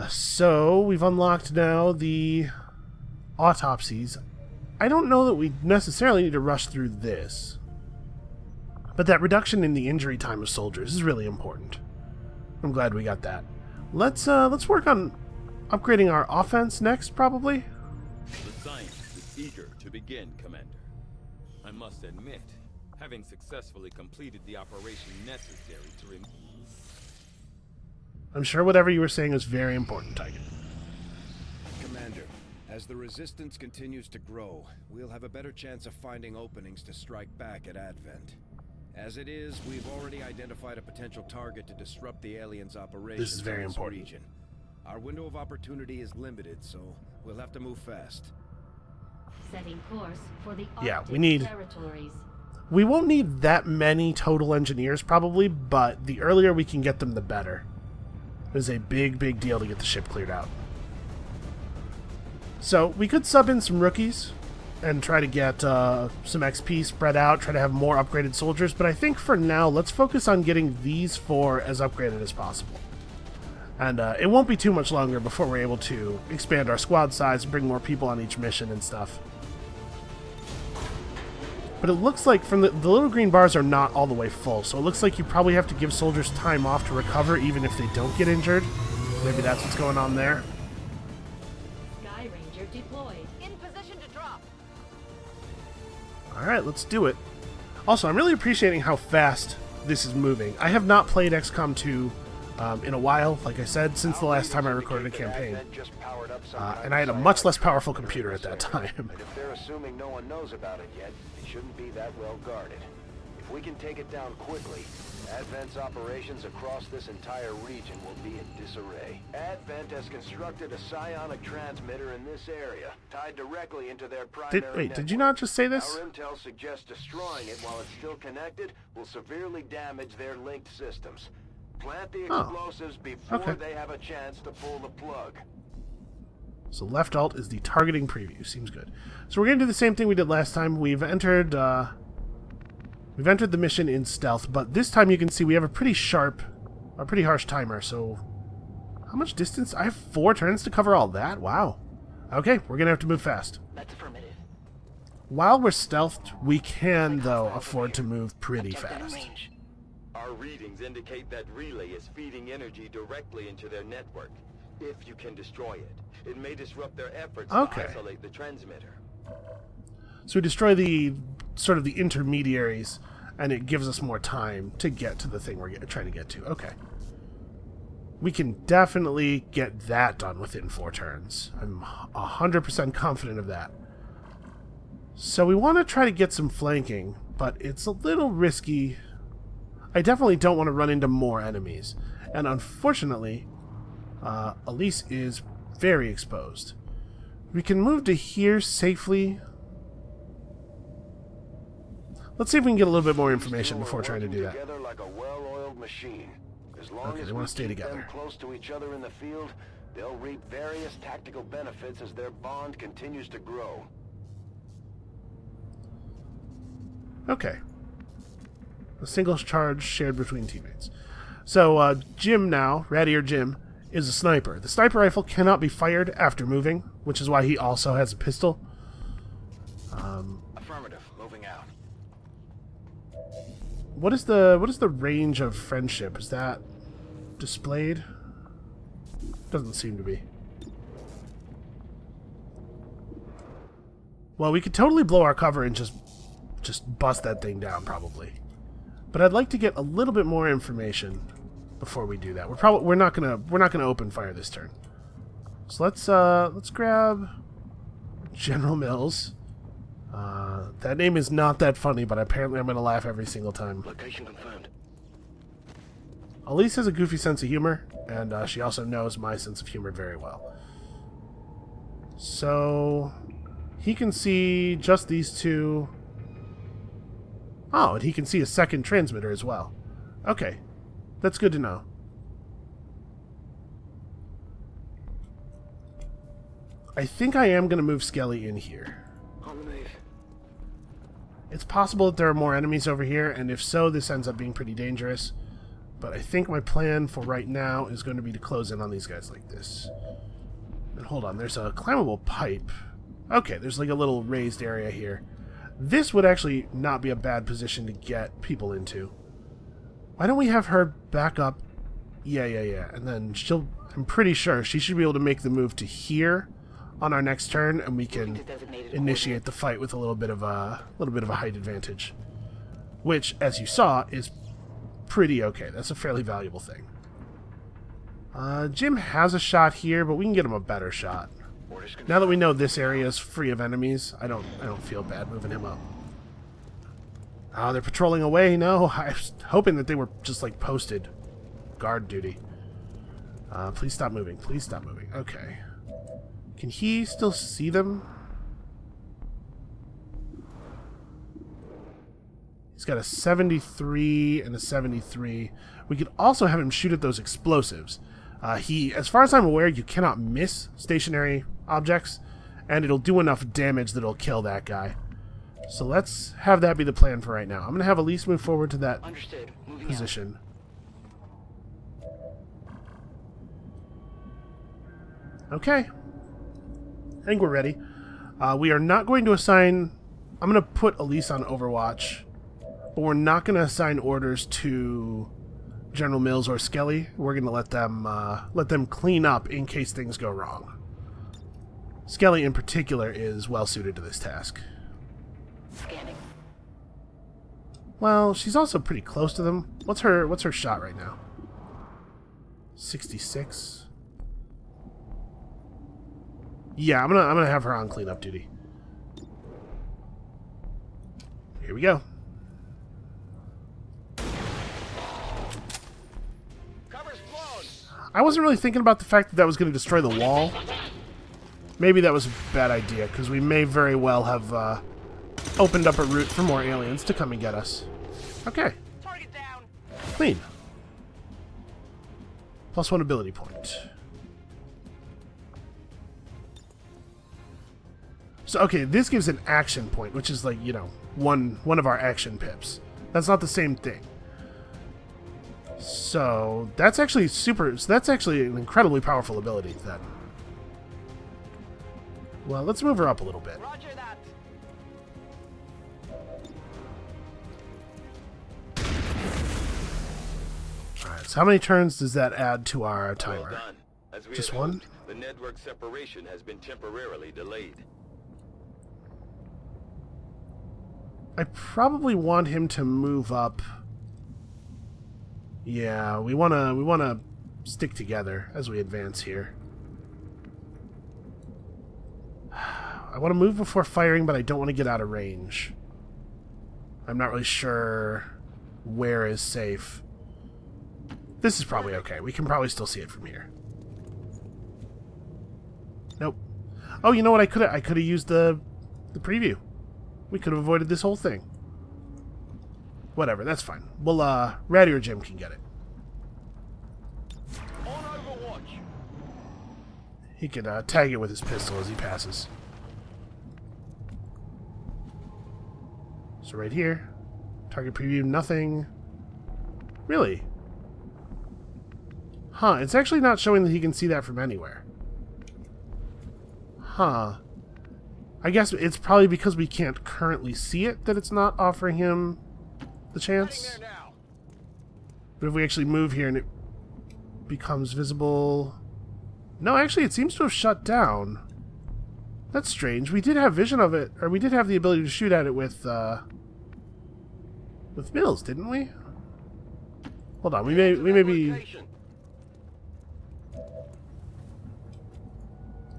So we've unlocked now the autopsies. I don't know that we necessarily need to rush through this. But that reduction in the injury time of soldiers is really important. I'm glad we got that. Let's work on upgrading our offense next, probably. The science is eager to begin, Commander. I must admit, having successfully completed the operation necessary to remove... I'm sure whatever you were saying is very important, Tiger. Commander, as the resistance continues to grow, we'll have a better chance of finding openings to strike back at Advent. As it is, we've already identified a potential target to disrupt the aliens' operations. This is very important. Region. Our window of opportunity is limited, so we'll have to move fast. Setting course for the Arctic territories. We won't need that many total engineers, probably, but the earlier we can get them, the better. It is a big, big deal to get the ship cleared out. So, we could sub in some rookies and try to get some XP spread out, try to have more upgraded soldiers, but I think for now, let's focus on getting these 4 as upgraded as possible. And it won't be too much longer before we're able to expand our squad size and bring more people on each mission and stuff. But it looks like from the little green bars are not all the way full, so it looks like you probably have to give soldiers time off to recover even if they don't get injured. Maybe that's what's going on there. Sky Ranger deployed. In position to drop. Alright, let's do it. Also, I'm really appreciating how fast this is moving. I have not played XCOM 2 in a while, like I said, since the last time I recorded a campaign. And I had a much less powerful computer at that time. And if they're assuming no one knows about it yet, it shouldn't be that well guarded. If we can take it down quickly, Advent's operations across this entire region will be in disarray. Advent has constructed a psionic transmitter in this area, tied directly into their primary Wait, did you not just say this? Our intel suggests destroying it while it's still connected will severely damage their linked systems. Plant the explosives before they have a chance to pull the plug. So left alt is the targeting preview. Seems good. So we're going to do the same thing we did last time. We've entered the mission in stealth, but this time you can see we have a pretty harsh timer. So how much distance? I have 4 turns to cover all that? Wow. Okay, we're going to have to move fast. That's affirmative. While we're stealthed, we can, though, afford to move pretty fast. Our readings indicate that relay is feeding energy directly into their network. If you can destroy it, it may disrupt their efforts to isolate the transmitter. So we destroy the sort of the intermediaries, and it gives us more time to get to the thing we're trying to get to. Okay. We can definitely get that done within 4 turns. I'm 100% confident of that. So we want to try to get some flanking, but it's a little risky. I definitely don't want to run into more enemies. And unfortunately, Elise is very exposed. We can move to here safely. Let's see if we can get a little bit more information before trying to do that. Like a well-oiled machine. As long as they want to stay together. Them close to each other in the field, they'll reap various tactical benefits as their bond continues to grow. Okay. A single charge shared between teammates. So, Jim now, Ratty or Jim, is a sniper. The sniper rifle cannot be fired after moving, which is why he also has a pistol. Affirmative. Moving out. What is the range of friendship? Is that displayed? Doesn't seem to be. Well, we could totally blow our cover and just bust that thing down, probably. But I'd like to get a little bit more information before we do that. We're not gonna open fire this turn. So let's grab General Mills. That name is not that funny, but apparently I'm gonna laugh every single time. Location confirmed. Elise has a goofy sense of humor, and she also knows my sense of humor very well. So he can see just these 2. Oh, and he can see a second transmitter as well. Okay, that's good to know. I think I am going to move Skelly in here. On the move. It's possible that there are more enemies over here, and if so, this ends up being pretty dangerous. But I think my plan for right now is going to be to close in on these guys like this. And hold on, there's a climbable pipe Okay, there's like a little raised area here. This would actually not be a bad position to get people into. Why don't we have her back up? Yeah. And then I'm pretty sure she should be able to make the move to here on our next turn, and we can initiate the fight with a little bit of a height advantage, which, as you saw, is pretty okay. That's a fairly valuable thing. Jim has a shot here, but we can get him a better shot. Now that we know this area is free of enemies, I don't feel bad moving him up. Oh, they're patrolling away. No, I was hoping that they were just like posted guard duty. Please stop moving. Please stop moving. Okay. Can he still see them? He's got a 73 and a 73. We could also have him shoot at those explosives. As far as I'm aware, you cannot miss stationary objects, and it'll do enough damage that it'll kill that guy. So let's have that be the plan for right now. I'm going to have Elise move forward to that position. Okay. I think we're ready. We are not going to assign... I'm going to put Elise on Overwatch, but we're not going to assign orders to General Mills or Skelly. We're going to let them clean up in case things go wrong. Skelly in particular is well suited to this task. Scanning. Well, she's also pretty close to them. What's her shot right now? 66. Yeah, I'm gonna have her on cleanup duty. Here we go. I wasn't really thinking about the fact that that was going to destroy the wall. Maybe that was a bad idea, because we may very well have opened up a route for more aliens to come and get us. Okay. Clean. +1 ability point. So, okay, this gives an action point, which is like, you know, one of our action pips. That's not the same thing. So, that's actually that's actually an incredibly powerful ability, then. Well, let's move her up a little bit. Roger that. Alright, so how many turns does that add to our timer? Well done. As we Just had one? hoped, the network separation has been temporarily delayed. I probably want him to move up. Yeah, we wanna stick together as we advance here. I want to move before firing, but I don't want to get out of range. I'm not really sure where is safe. This is probably okay. We can probably still see it from here. Nope. Oh, you know what? I could have used the preview. We could have avoided this whole thing. Whatever, that's fine. Well, Ratty or Jim can get it. On Overwatch. He can tag it with his pistol as he passes. So right here, target preview, nothing. Really? Huh, it's actually not showing that he can see that from anywhere. Huh. I guess it's probably because we can't currently see it that it's not offering him the chance. But if we actually move here and it becomes visible... No, actually it seems to have shut down. That's strange. We did have vision of it, or we did have the ability to shoot at it with Mills, didn't we? Hold on, we may be...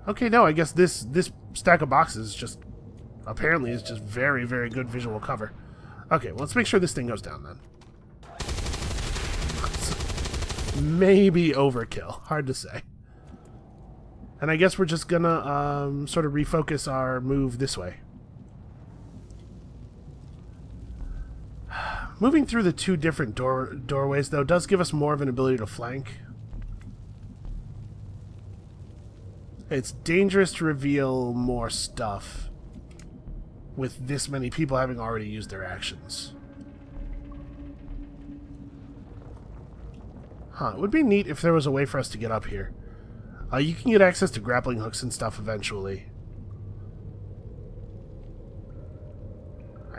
Okay, no, I guess this stack of boxes just apparently is just very, very good visual cover. Okay, well, let's make sure this thing goes down then. Maybe overkill. Hard to say. And I guess we're just gonna sort of refocus our move this way. Moving through the two different doorways, though, does give us more of an ability to flank. It's dangerous to reveal more stuff with this many people having already used their actions. Huh, it would be neat if there was a way for us to get up here. You can get access to grappling hooks and stuff eventually.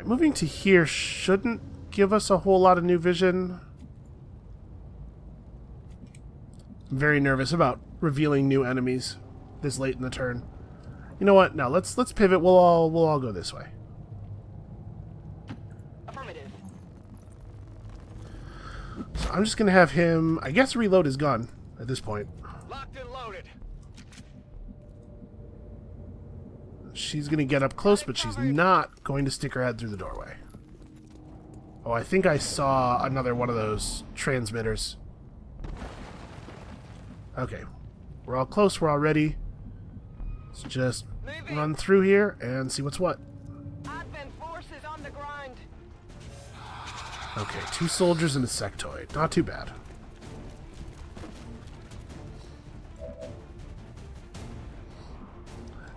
Alright, moving to here shouldn't give us a whole lot of new vision. I'm very nervous about revealing new enemies this late in the turn. You know what? No, let's pivot. We'll all go this way. Affirmative. So I'm just gonna have him, I guess, reload his gun at this point. Locked and loaded. She's gonna get up close, but she's not going to stick her head through the doorway. Oh, I think I saw another one of those transmitters. Okay. We're all close, we're all ready. Let's just run through here and see what's what. Advent forces on the grind. Okay, 2 soldiers and a sectoid. Not too bad.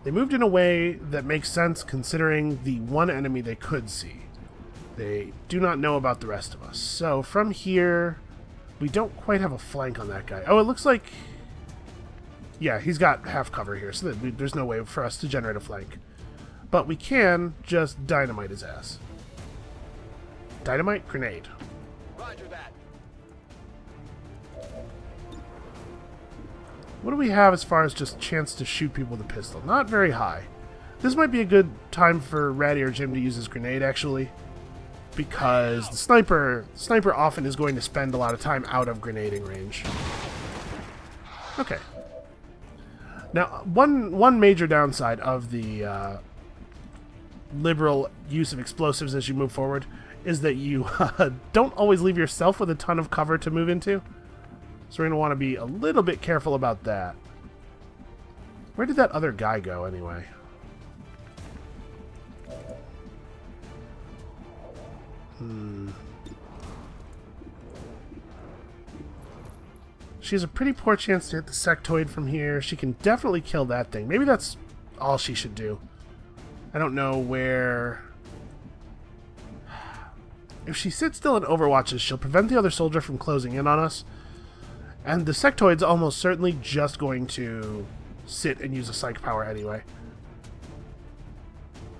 They moved in a way that makes sense considering the one enemy they could see. They do not know about the rest of us. So from here, we don't quite have a flank on that guy. Oh, it looks like... Yeah, he's got half cover here, so there's no way for us to generate a flank. But we can just dynamite his ass. Dynamite? Grenade. Roger that. What do we have as far as just chance to shoot people with a pistol? Not very high. This might be a good time for Ratty or Jim to use his grenade, actually. Because the sniper often is going to spend a lot of time out of grenading range. Okay. Now, one major downside of the liberal use of explosives as you move forward is that you don't always leave yourself with a ton of cover to move into. So we're going to want to be a little bit careful about that. Where did that other guy go, anyway? She has a pretty poor chance to hit the sectoid from here. She can definitely kill that thing. Maybe that's all she should do. I don't know where... If she sits still and overwatches, she'll prevent the other soldier from closing in on us. And the sectoid's almost certainly just going to sit and use a psych power anyway.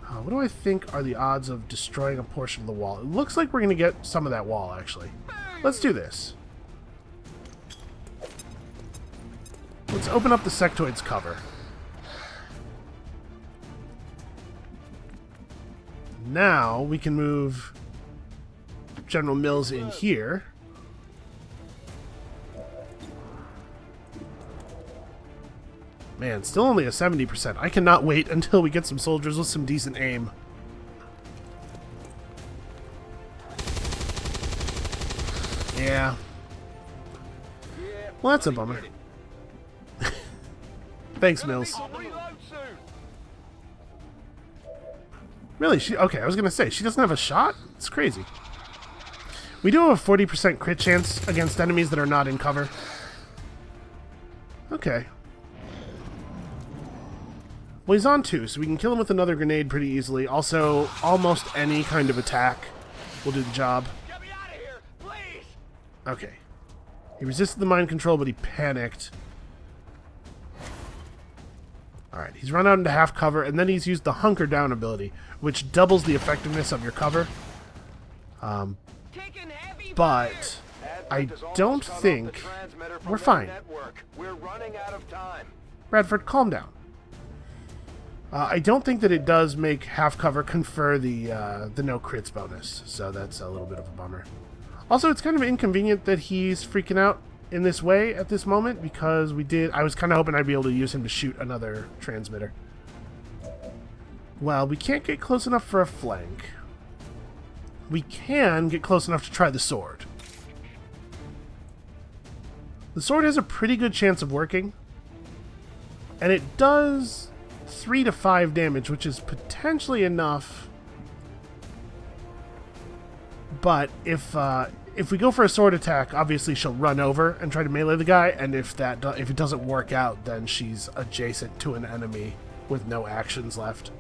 What do I think are the odds of destroying a portion of the wall? It looks like we're going to get some of that wall, actually. Let's do this. Let's open up the sectoid's cover. Now we can move General Mills in here. Man, still only a 70%. I cannot wait until we get some soldiers with some decent aim. Yeah. Well, that's a bummer. Thanks, Mills. Really? Okay, I was going to say, she doesn't have a shot? It's crazy. We do have a 40% crit chance against enemies that are not in cover. Okay. Well, he's on 2, so we can kill him with another grenade pretty easily. Also, almost any kind of attack will do the job. Get me out of here, please. Okay. He resisted the mind control, but he panicked. Alright, he's run out into half cover, and then he's used the hunker down ability, which doubles the effectiveness of your cover. But I don't think... We're fine. We're running out of time. Bradford, calm down. I don't think that it does make half cover confer the no crits bonus, so that's a little bit of a bummer. Also, it's kind of inconvenient that he's freaking out in this way at this moment, because I was kind of hoping I'd be able to use him to shoot another transmitter. Well, we can't get close enough for a flank. We can get close enough to try the sword. The sword has a pretty good chance of working, and it does 3 to 5 damage, which is potentially enough. But if we go for a sword attack, obviously she'll run over and try to melee the guy, and if it doesn't work out, then she's adjacent to an enemy with no actions left.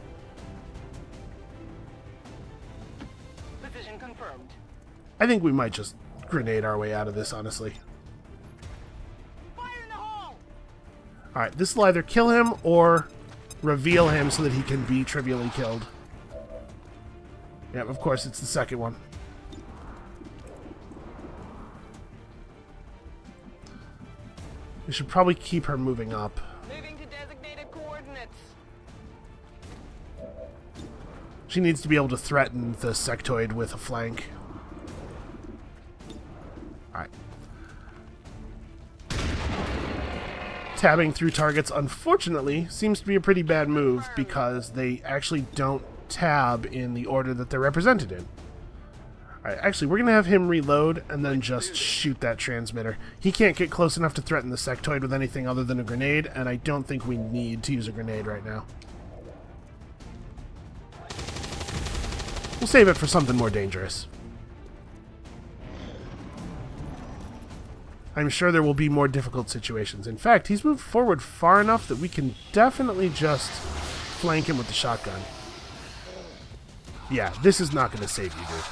Position confirmed. I think we might just grenade our way out of this, honestly. Fire in the hole! Alright, this will either kill him or reveal him so that he can be trivially killed. Yeah, of course, it's the second one. We should probably keep her moving up. Moving to designated coordinates. She needs to be able to threaten the sectoid with a flank. Alright. Tabbing through targets, unfortunately, seems to be a pretty bad move because they actually don't tab in the order that they're represented in. Alright, actually, we're going to have him reload and then just shoot that transmitter. He can't get close enough to threaten the sectoid with anything other than a grenade, and I don't think we need to use a grenade right now. We'll save it for something more dangerous. I'm sure there will be more difficult situations. In fact, he's moved forward far enough that we can definitely just flank him with the shotgun. Yeah, this is not going to save you, dude.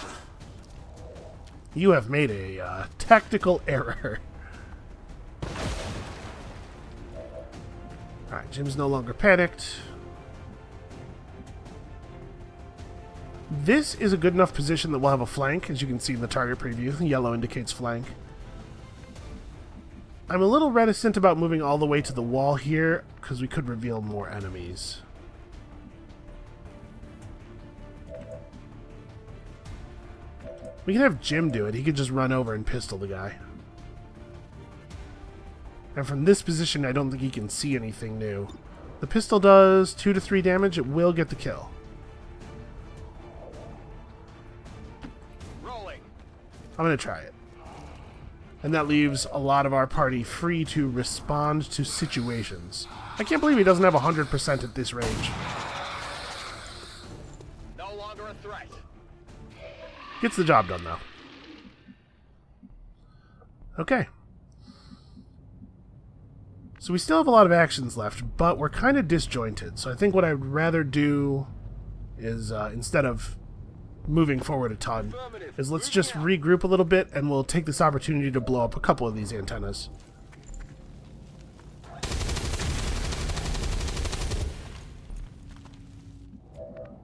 You have made a tactical error. Alright, Jim's no longer panicked. This is a good enough position that we'll have a flank, as you can see in the target preview. The yellow indicates flank. I'm a little reticent about moving all the way to the wall here, because we could reveal more enemies. We can have Jim do it. He could just run over and pistol the guy. And from this position, I don't think he can see anything new. The pistol does 2 to 3 damage. It will get the kill. Rolling. I'm going to try it. And that leaves a lot of our party free to respond to situations. I can't believe he doesn't have 100% at this range. No longer a threat. Gets the job done, though. Okay. So we still have a lot of actions left, but we're kind of disjointed. So I think what I'd rather do is, instead of moving forward a ton, is let's just regroup a little bit, and we'll take this opportunity to blow up a couple of these antennas.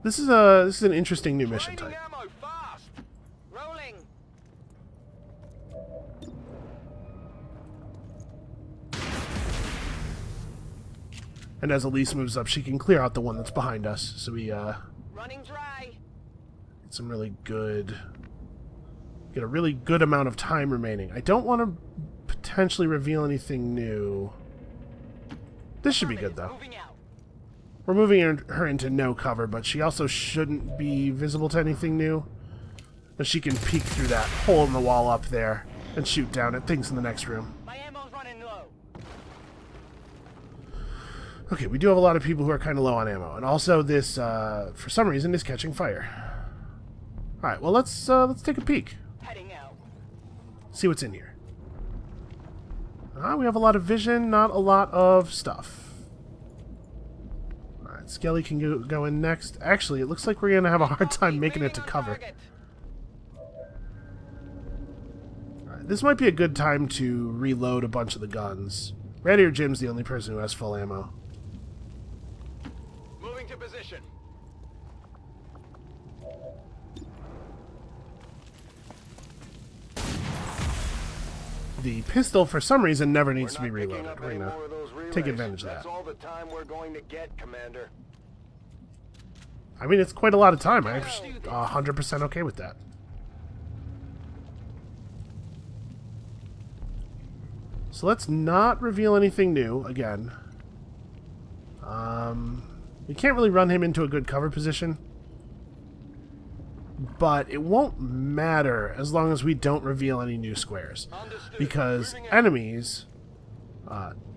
This is an interesting new mission type. Rolling. And as Elise moves up, she can clear out the one that's behind us. So we Running dry. get some really good, get a really good amount of time remaining. I don't want to potentially reveal anything new. This should be good though. We're moving her into no cover, but she also shouldn't be visible to anything new. And she can peek through that hole in the wall up there and shoot down at things in the next room. My ammo's running low. Okay, we do have a lot of people who are kind of low on ammo, and also this, for some reason, is catching fire. All right, well let's take a peek. Heading out. See what's in here. We have a lot of vision, not a lot of stuff. All right, Skelly can go in next. Actually, it looks like we're gonna have a hard time making it to cover. All right, this might be a good time to reload a bunch of the guns. Randy or Jim's the only person who has full ammo. Moving to position. The pistol, for some reason, never needs to be reloaded. We're gonna take advantage of that. That's all the time we're going to get, Commander. I mean, it's quite a lot of time. I'm 100% okay with that. So let's not reveal anything new again. We can't really run him into a good cover position. But it won't matter as long as we don't reveal any new squares. Because enemies,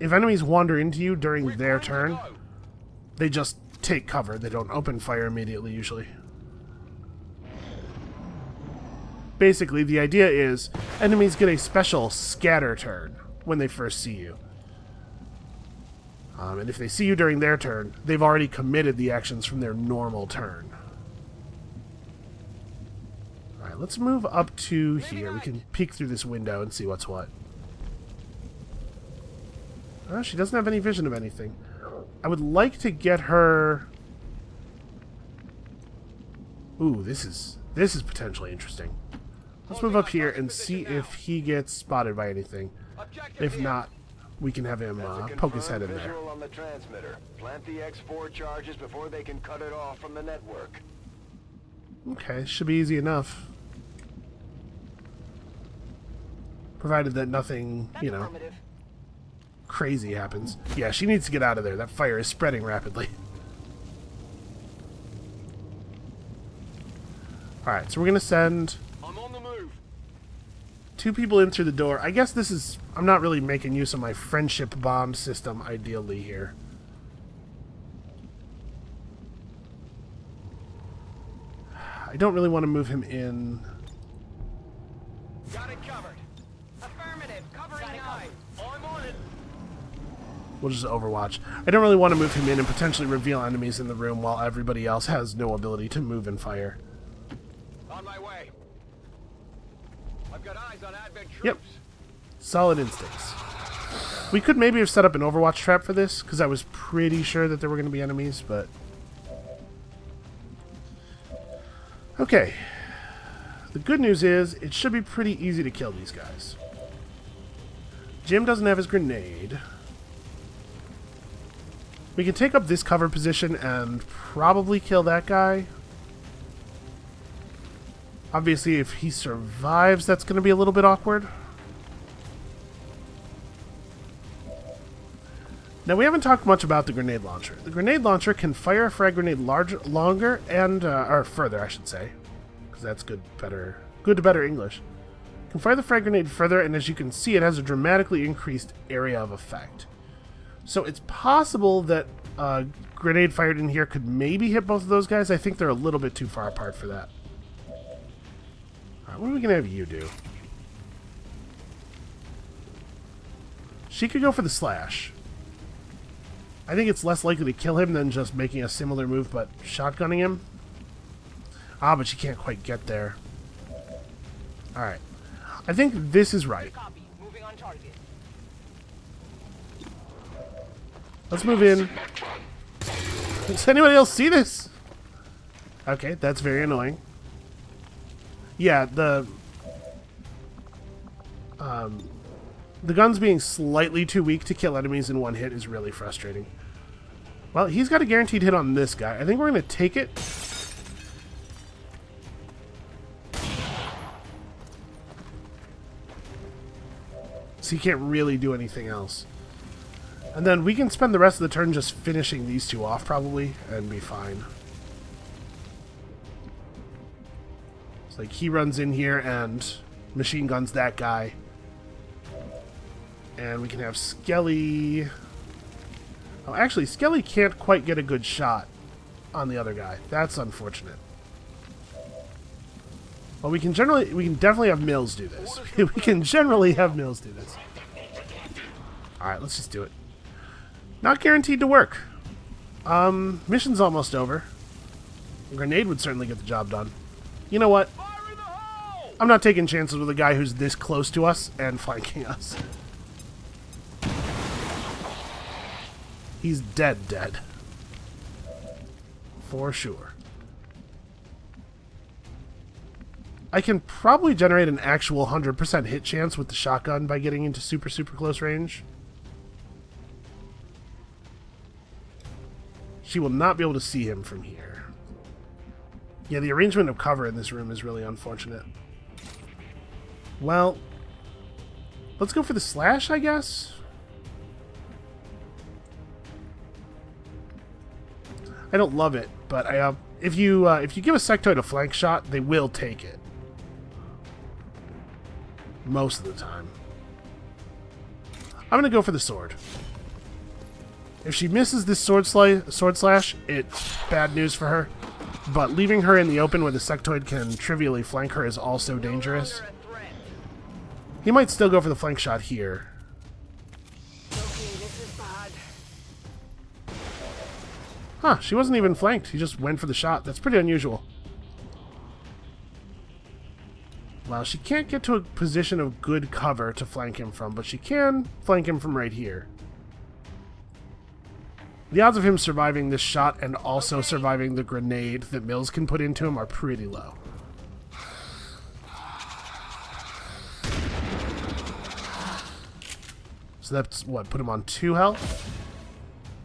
if enemies wander into you during their turn, they just take cover. They don't open fire immediately, usually. Basically, the idea is enemies get a special scatter turn when they first see you. And if they see you during their turn, they've already committed the actions from their normal turn. Alright, let's move up to here. We can peek through this window and see what's what. Oh, she doesn't have any vision of anything. I would like to get her Ooh, this is potentially interesting. Let's move up here and see if he gets spotted by anything. If not, we can have him poke his head in there. Visual on the transmitter. Plant the X4 charges before they can cut it off from the network. Okay, should be easy enough. Provided that nothing, you know, crazy happens. Yeah, she needs to get out of there. That fire is spreading rapidly. Alright, so we're going to send I'm on the move. 2 people in through the door. I guess this is... I'm not really making use of my friendship bond system, ideally, here. I don't really want to move him in. Got it covered. Affirmative. Covering nine. I'm on it. We'll just overwatch. I don't really want to move him in and potentially reveal enemies in the room while everybody else has no ability to move and fire. On my way. I've got eyes on Advent troops. Yep. Solid instincts. We could maybe have set up an Overwatch trap for this, because I was pretty sure that there were going to be enemies, but... Okay. The good news is, it should be pretty easy to kill these guys. Jim doesn't have his grenade. We can take up this cover position and probably kill that guy. Obviously, if he survives, that's going to be a little bit awkward. Now, we haven't talked much about the grenade launcher. The grenade launcher can fire a frag grenade longer and, or further, I should say, because that's good to better English. Can fire the frag grenade further, and as you can see, it has a dramatically increased area of effect. So it's possible that a grenade fired in here could maybe hit both of those guys. I think they're a little bit too far apart for that. Alright, what are we going to have you do? She could go for the slash. I think it's less likely to kill him than just making a similar move, but shotgunning him. Ah, but she can't quite get there. Alright. I think this is right. Let's move in. Does anybody else see this? Okay, that's very annoying. Yeah, the guns being slightly too weak to kill enemies in one hit is really frustrating. Well, he's got a guaranteed hit on this guy. I think we're going to take it. So he can't really do anything else. And then we can spend the rest of the turn just finishing these two off, probably, and be fine. It's like he runs in here and machine guns that guy. And we can have Skelly... Oh, actually, Skelly can't quite get a good shot on the other guy. That's unfortunate. Well, we can definitely have Mills do this. We can generally have Mills do this. Alright, let's just do it. Not guaranteed to work. Mission's almost over. A grenade would certainly get the job done. You know what? I'm not taking chances with a guy who's this close to us and flanking us. He's dead. For sure. I can probably generate an actual 100% hit chance with the shotgun by getting into super close range. She will not be able to see him from here. Yeah, the arrangement of cover in this room is really unfortunate. Well, let's go for the slash, I guess. I don't love it, but if you give a sectoid a flank shot, they will take it. Most of the time. I'm gonna go for the sword. If she misses this sword slash, it's bad news for her. But leaving her in the open where the sectoid can trivially flank her is also dangerous. He might still go for the flank shot here. Huh, she wasn't even flanked. He just went for the shot. That's pretty unusual. Well, she can't get to a position of good cover to flank him from, but she can flank him from right here. The odds of him surviving this shot and also surviving the grenade that Mills can put into him are pretty low. So that's, what, put him on 2 health?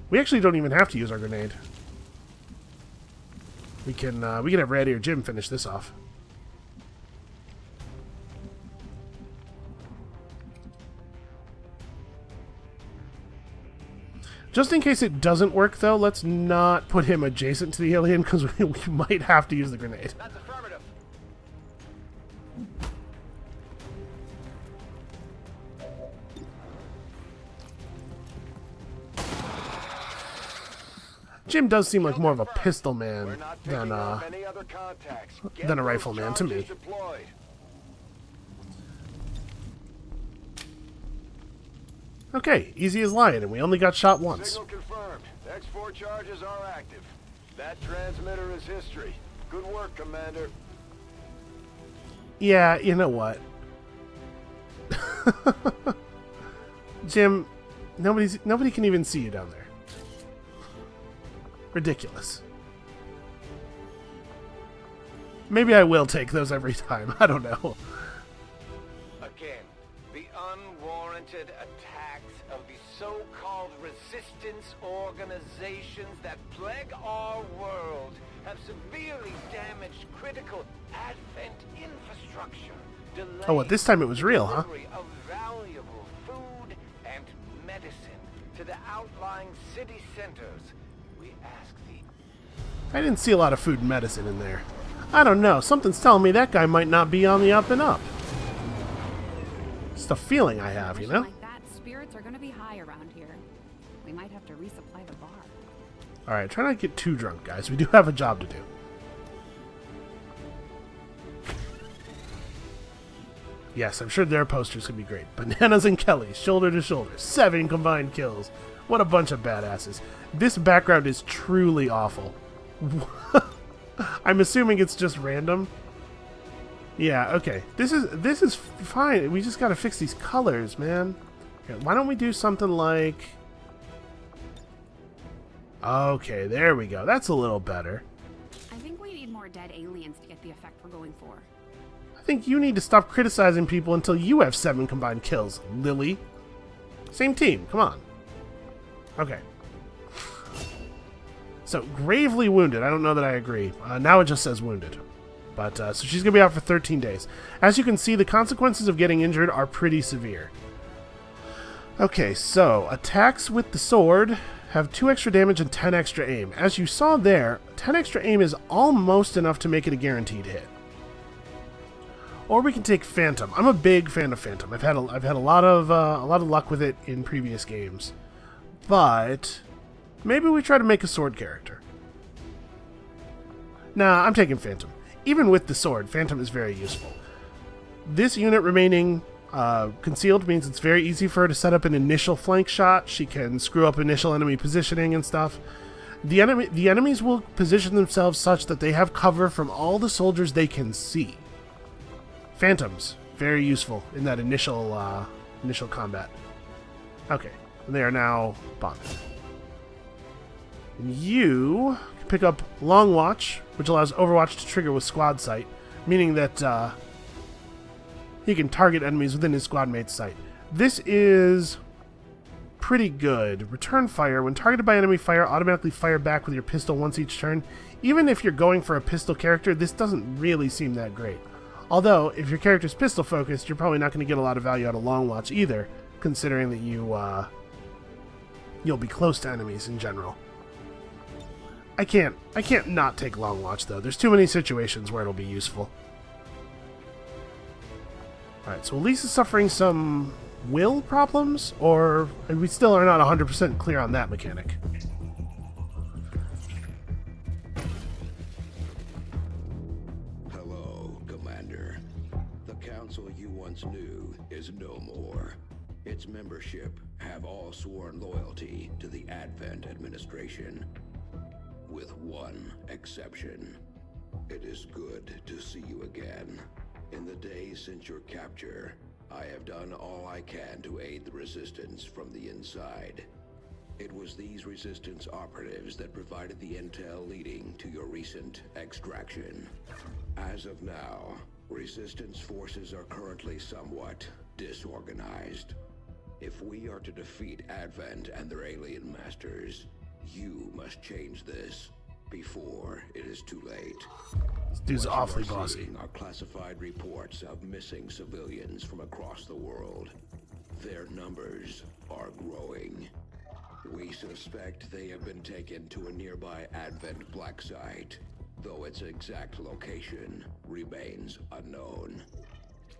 We actually don't even have to use our grenade. We can have Randy or Jim finish this off. Just in case it doesn't work, though, let's not put him adjacent to the alien, because we might have to use the grenade. That's affirmative. Jim does seem like more of a pistol man than a rifleman to me. Okay, easy as lying, and we only got shot once. Signal confirmed. X4 charges are active. That transmitter is history. Good work, Commander. Yeah, you know what? Jim, nobody can even see you down there. Ridiculous. Maybe I will take those every time. I don't know. Again, the unwarranted attacks of the so-called resistance organizations that plague our world have severely damaged critical Advent infrastructure. Oh, what, this time it was real, huh? Delivery of valuable food and medicine to the outlying city centers. We ask thee. I didn't see a lot of food and medicine in there. I don't know. Something's telling me that guy might not be on the up and up. It's the feeling I have, you know? Like that, spirits are going to be high around here. We might have to resupply the bar. All right, try not to get too drunk, guys. We do have a job to do. Yes, I'm sure their posters could be great. Bananas and Kelly, shoulder to shoulder, 7 combined kills. What a bunch of badasses. This background is truly awful. I'm assuming it's just random. Yeah, okay. This is fine. We just gotta fix these colors, man. Okay, why don't we do something like... Okay, there we go. That's a little better. I think we need more dead aliens to get the effect we're going for. I think you need to stop criticizing people until you have 7 combined kills, Lily. Same team, come on. Okay. So, gravely wounded. I don't know that I agree. Now it just says wounded. But, so she's going to be out for 13 days. As you can see, the consequences of getting injured are pretty severe. Okay, so, attacks with the sword have 2 extra damage and 10 extra aim. As you saw there, 10 extra aim is almost enough to make it a guaranteed hit. Or we can take Phantom. I'm a big fan of Phantom. I've had a lot of luck with it in previous games. But maybe we try to make a sword character. Nah, I'm taking Phantom. Even with the sword, Phantom is very useful. This unit remaining concealed means it's very easy for her to set up an initial flank shot. She can screw up initial enemy positioning and stuff. The enemies will position themselves such that they have cover from all the soldiers they can see. Phantoms, very useful in that initial combat. Okay, and they are now bonded. And you can pick up Long Watch, which allows Overwatch to trigger with squad sight, meaning that he can target enemies within his squad mate's sight. This is pretty good. Return fire. When targeted by enemy fire, automatically fire back with your pistol once each turn. Even if you're going for a pistol character, this doesn't really seem that great. Although, if your character's pistol focused, you're probably not going to get a lot of value out of Long Watch either, considering that you'll be close to enemies in general. I can't not take Long Watch though. There's too many situations where it'll be useful. Alright, so Elise is suffering some will problems, or we still are not 100% clear on that mechanic. New is no more. Its membership have all sworn loyalty to the Advent administration, with one exception. It is good to see you again. In the days since your capture, I have done all I can to aid the resistance from the inside. It was these Resistance operatives that provided the intel leading to your recent extraction. As of now, Resistance forces are currently somewhat disorganized. If we are to defeat Advent and their alien masters, you must change this before it is too late. This dude's awfully bossy. Are classified reports of missing civilians from across the world. Their numbers are growing. We suspect they have been taken to a nearby Advent black site, though its exact location remains unknown.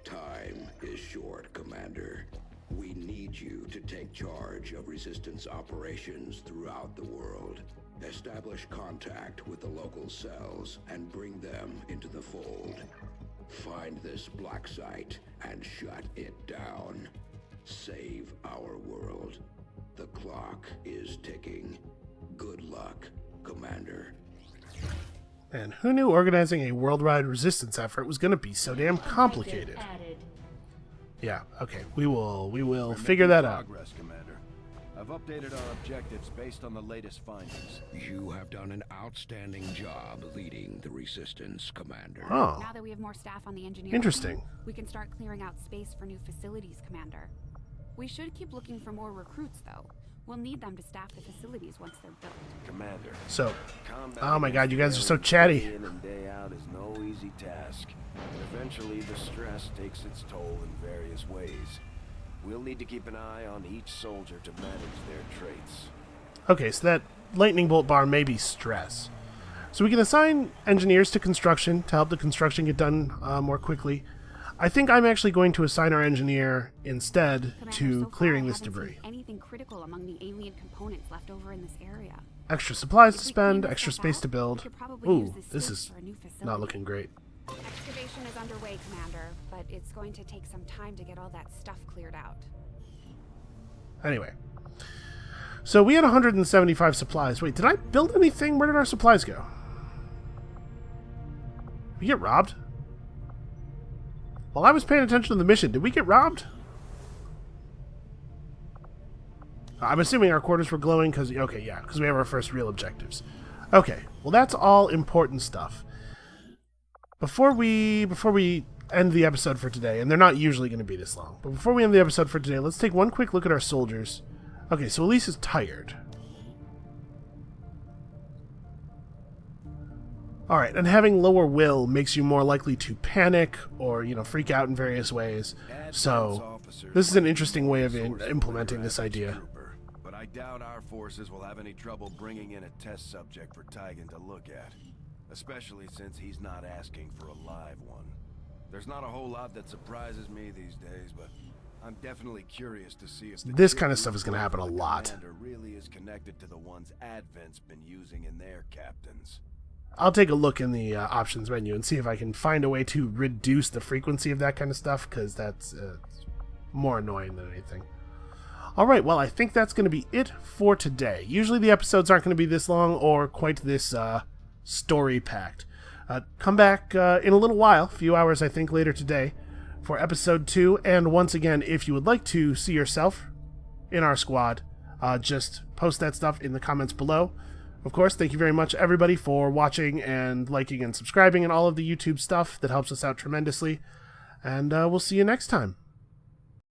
Time is short, Commander. We need you to take charge of Resistance operations throughout the world. Establish contact with the local cells and bring them into the fold. Find this black site and shut it down. Save our world. The clock is ticking. Good luck, Commander. And who knew organizing a worldwide resistance effort was going to be so damn complicated? Yeah, okay. We will figure that out. Commander. I've updated our objectives based on the latest findings. You have done an outstanding job leading the Resistance, Commander. Oh. Now that we have more staff on the engineering Interesting. team, we can start clearing out space for new facilities, Commander. We should keep looking for more recruits, though. We'll need them to staff the facilities once they're built. Commander. So, oh my god, you guys are so chatty. Day in and day out is no easy task. Eventually, the stress takes its toll in various ways. We'll need to keep an eye on each soldier to manage their traits. Okay, so that lightning bolt bar may be stress. So we can assign engineers to construction to help the construction get done more quickly. I think I'm actually going to assign our engineer instead to clearing this debris. Anything critical among the alien components left over in this area? Extra supplies to spend, extra space to build. Ooh, this is not looking great. Excavation is underway, Commander, but it's going to take some time to get all that stuff cleared out. Anyway. So we had 175 supplies. Wait, did I build anything? Where did our supplies go? Did we get robbed? While I was paying attention to the mission, did we get robbed? I'm assuming our quarters were glowing because, okay, yeah, because we have our first real objectives. Okay, well that's all important stuff. Before we end the episode for today, and they're not usually going to be this long, but before we end the episode for today, let's take one quick look at our soldiers. Okay, so Elise is tired. Alright, and having lower will makes you more likely to panic or, freak out in various ways. So, this is an interesting way of implementing this idea. But I doubt our forces will have any trouble bringing in a test subject for Tigan to look at. Especially since he's not asking for a live one. There's not a whole lot that surprises me these days, but I'm definitely curious to see if this kind of stuff is going to happen a lot. Really is connected to the ones Advent's been using in their captains. I'll take a look in the options menu and see if I can find a way to reduce the frequency of that kind of stuff, because that's more annoying than anything. Alright, well, I think that's going to be it for today. Usually the episodes aren't going to be this long or quite this story-packed. Come back in a little while, a few hours I think later today, for episode 2. And once again, if you would like to see yourself in our squad, just post that stuff in the comments below. Of course, thank you very much everybody for watching and liking and subscribing and all of the YouTube stuff. That helps us out tremendously. And we'll see you next time.